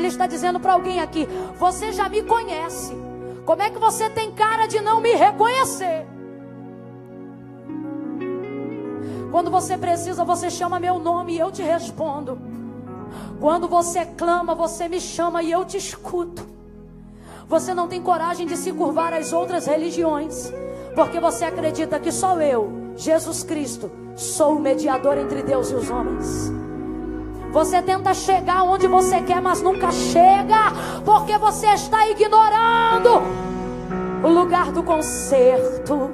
Speaker 1: está dizendo para alguém aqui: você já me conhece. Como é que você tem cara de não me reconhecer? Quando você precisa, você chama meu nome e eu te respondo. Quando você clama, você me chama e eu te escuto. Você não tem coragem de se curvar às outras religiões, porque você acredita que só eu, Jesus Cristo, sou o mediador entre Deus e os homens. Você tenta chegar onde você quer, mas nunca chega, porque você está ignorando o lugar do concerto,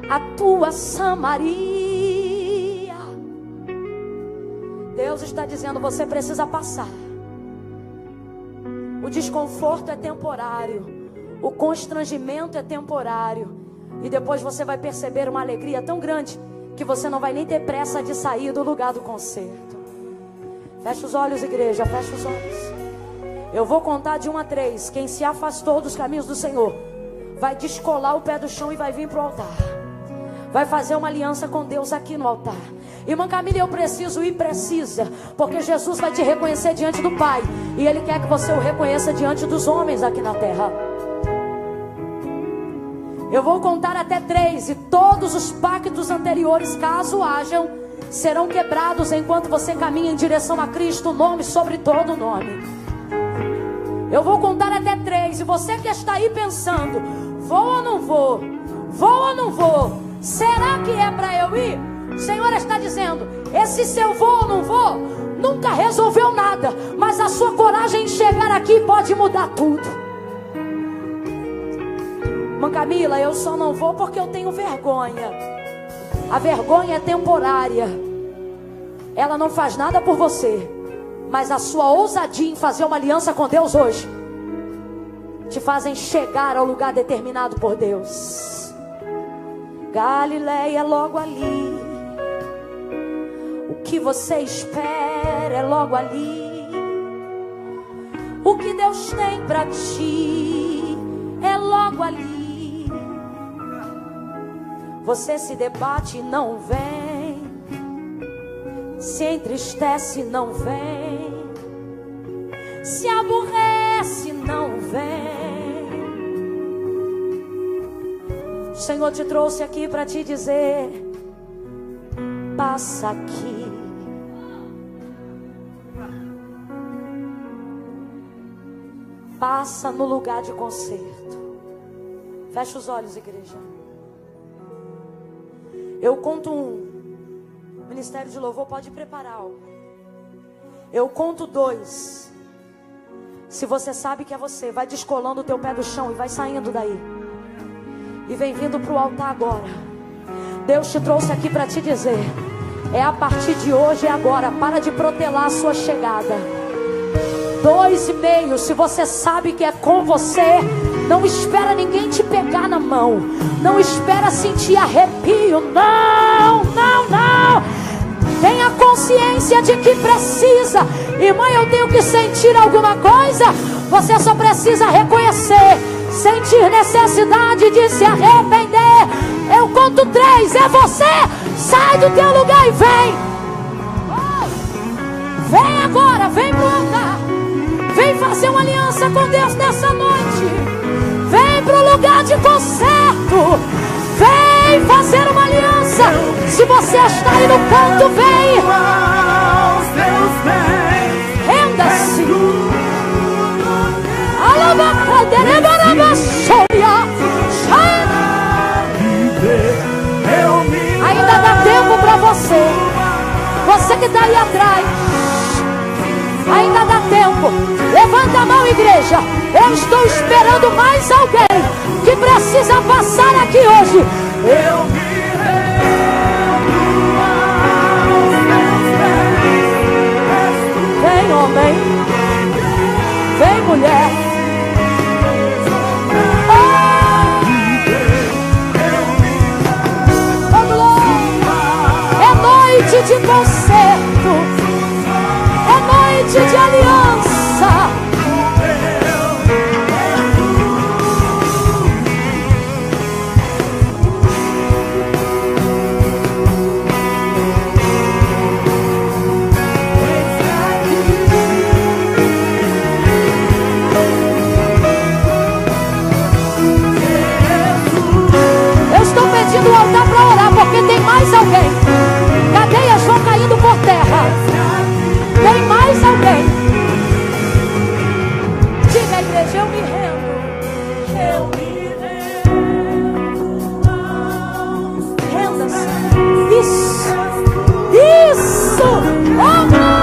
Speaker 1: a tua Samaria. Deus está dizendo: você precisa passar. O desconforto é temporário, o constrangimento é temporário, e depois você vai perceber uma alegria tão grande que você não vai nem ter pressa de sair do lugar do concerto. Fecha os olhos, igreja, fecha os olhos. Eu vou contar de 1 a 3. Quem se afastou dos caminhos do Senhor vai descolar o pé do chão e vai vir para o altar. Vai fazer uma aliança com Deus aqui no altar. Irmã Camila, eu preciso ir, precisa, porque Jesus vai te reconhecer diante do Pai, e Ele quer que você o reconheça diante dos homens aqui na terra. Eu vou contar até 3, e todos os pactos anteriores, caso hajam, serão quebrados enquanto você caminha em direção a Cristo, o nome sobre todo nome. Eu vou contar até 3, e você que está aí pensando: vou ou não vou? Vou ou não vou? Será que é para eu ir? O Senhor está dizendo: esse seu vou ou não vou nunca resolveu nada, mas a sua coragem em chegar aqui pode mudar tudo. Irmã Camila, eu só não vou porque eu tenho vergonha. A vergonha é temporária. Ela não faz nada por você, mas a sua ousadia em fazer uma aliança com Deus hoje te fazem chegar ao lugar determinado por Deus. Galileia é logo ali. O que você espera é logo ali. O que Deus tem para ti é logo ali. Você se debate e não vem, se entristece, não vem, se aborrece, não vem. O Senhor te trouxe aqui para te dizer: passa aqui. Passa no lugar de concerto. Fecha os olhos, igreja. Eu conto um. O Ministério de Louvor pode preparar algo. Eu conto 2. Se você sabe que é você, vai descolando o teu pé do chão e vai saindo daí. E vem vindo para o altar agora. Deus te trouxe aqui para te dizer: é a partir de hoje, é agora. Para de protelar a sua chegada. 2,5. Se você sabe que é com você, não espera ninguém te pegar na mão. Não espera sentir arrepio. Não, não, não. Tenha consciência de que precisa. Irmã, eu tenho que sentir alguma coisa. Você só precisa reconhecer, sentir necessidade de se arrepender. Eu conto 3, é você. Sai do teu lugar e vem. Vem agora, vem pro altar. Vem fazer uma aliança com Deus nessa noite. Vem pro lugar de conserto. Vem fazer uma aliança. Se você está aí no canto, vem. Renda-se. Ainda dá tempo para você. Você que está aí atrás. Ainda dá tempo. Levanta a mão, igreja. Eu estou esperando mais alguém que precisa passar aqui hoje. Eu me rendo aos teus pés. Vem, homem. Vem, mulher. Oh, glória. É noite de concerto. É noite de aliança. Do altar para orar, porque tem mais alguém. Cadeias vão caindo por terra. Tem mais alguém. Diga, igreja, eu me rendo. Eu me rendo. Renda-se. Isso. Oh, glória.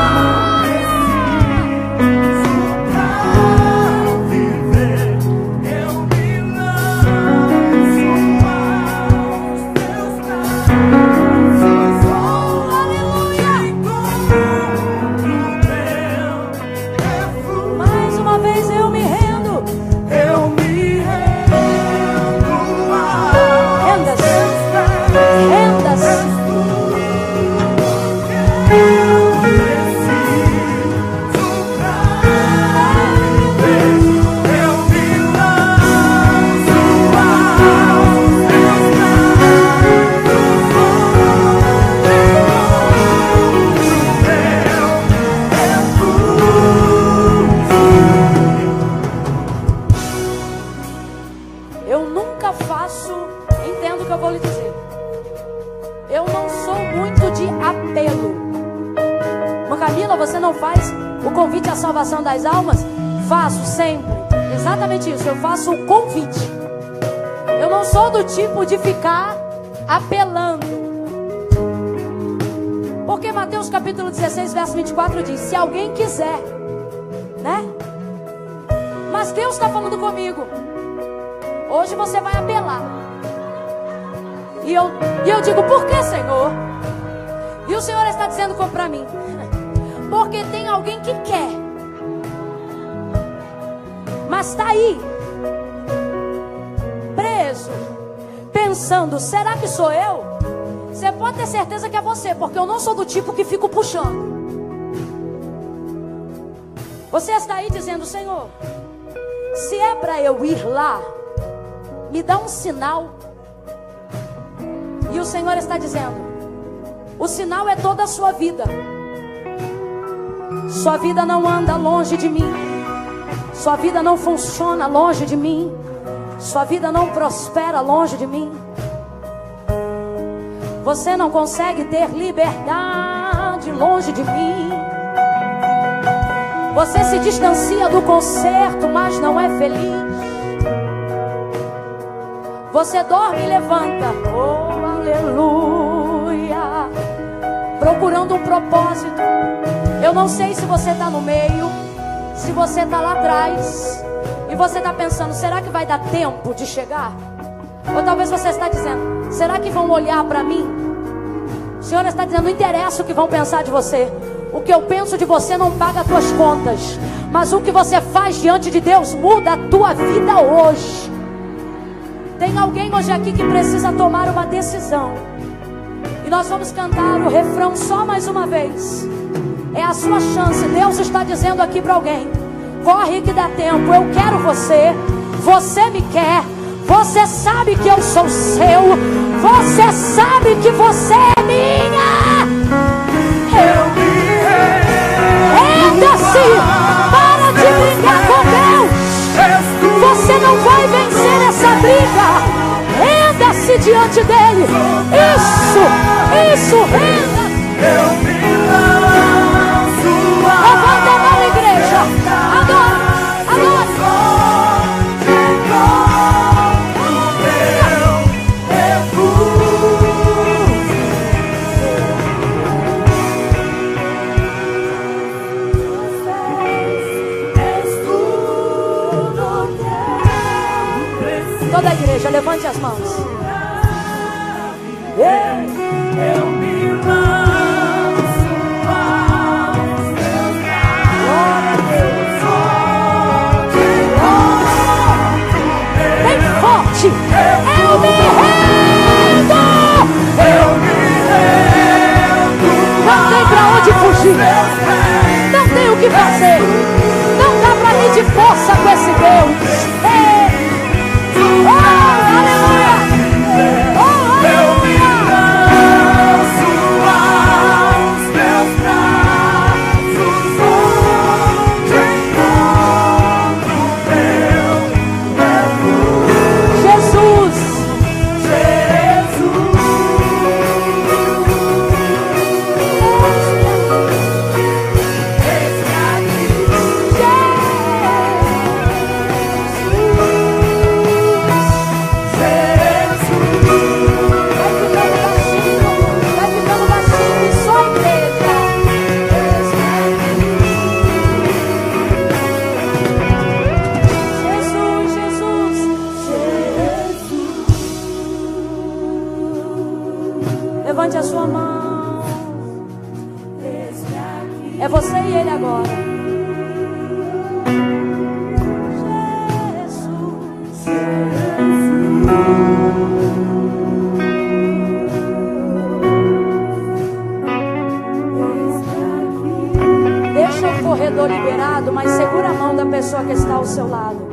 Speaker 1: Das almas, faço sempre exatamente isso. Eu faço um convite. Eu não sou do tipo de ficar apelando, porque Mateus capítulo 16 verso 24 diz: se alguém quiser, né? Mas Deus está falando comigo. Hoje você vai apelar. E eu digo: por que, Senhor? E o Senhor está dizendo para mim: porque tem alguém que quer, mas está aí, preso, pensando: será que sou eu? Você pode ter certeza que é você, porque eu não sou do tipo que fico puxando. Você está aí dizendo: Senhor, se é para eu ir lá, me dá um sinal. E o Senhor está dizendo: o sinal é toda a sua vida. Sua vida não anda longe de mim. Sua vida não funciona longe de mim. Sua vida não prospera longe de mim. Você não consegue ter liberdade longe de mim. Você se distancia do concerto, mas não é feliz. Você dorme e levanta. Oh, aleluia. Procurando um propósito. Eu não sei se você está no meio, se você está lá atrás, e você está pensando, será que vai dar tempo de chegar? Ou talvez você está dizendo, será que vão olhar para mim? O Senhor está dizendo, não interessa o que vão pensar de você. O que eu penso de você não paga as tuas contas, mas o que você faz diante de Deus muda a tua vida hoje. Tem alguém hoje aqui que precisa tomar uma decisão. E nós vamos cantar o refrão só mais uma vez. É a sua chance. Deus está dizendo aqui para alguém, corre que dá tempo. Eu quero você. Você me quer. Você sabe que eu sou seu. Você sabe que você é minha. Eu me renda-se. Para de brigar com Deus. Você não vai vencer essa briga. Renda-se diante dele. Isso, renda. Eu me lanço. Levanta a mão, igreja. Adora. Toda a igreja, levante as mãos. Eu me lanço aos teus braços. Glória a Deus. Bem forte. Eu me rendo. Não tem pra onde fugir. Não tem o que fazer. Não dá pra medir força com esse Deus. Levante a sua mão. É você e ele agora. Deixa o corredor liberado, mas segura a mão da pessoa que está ao seu lado.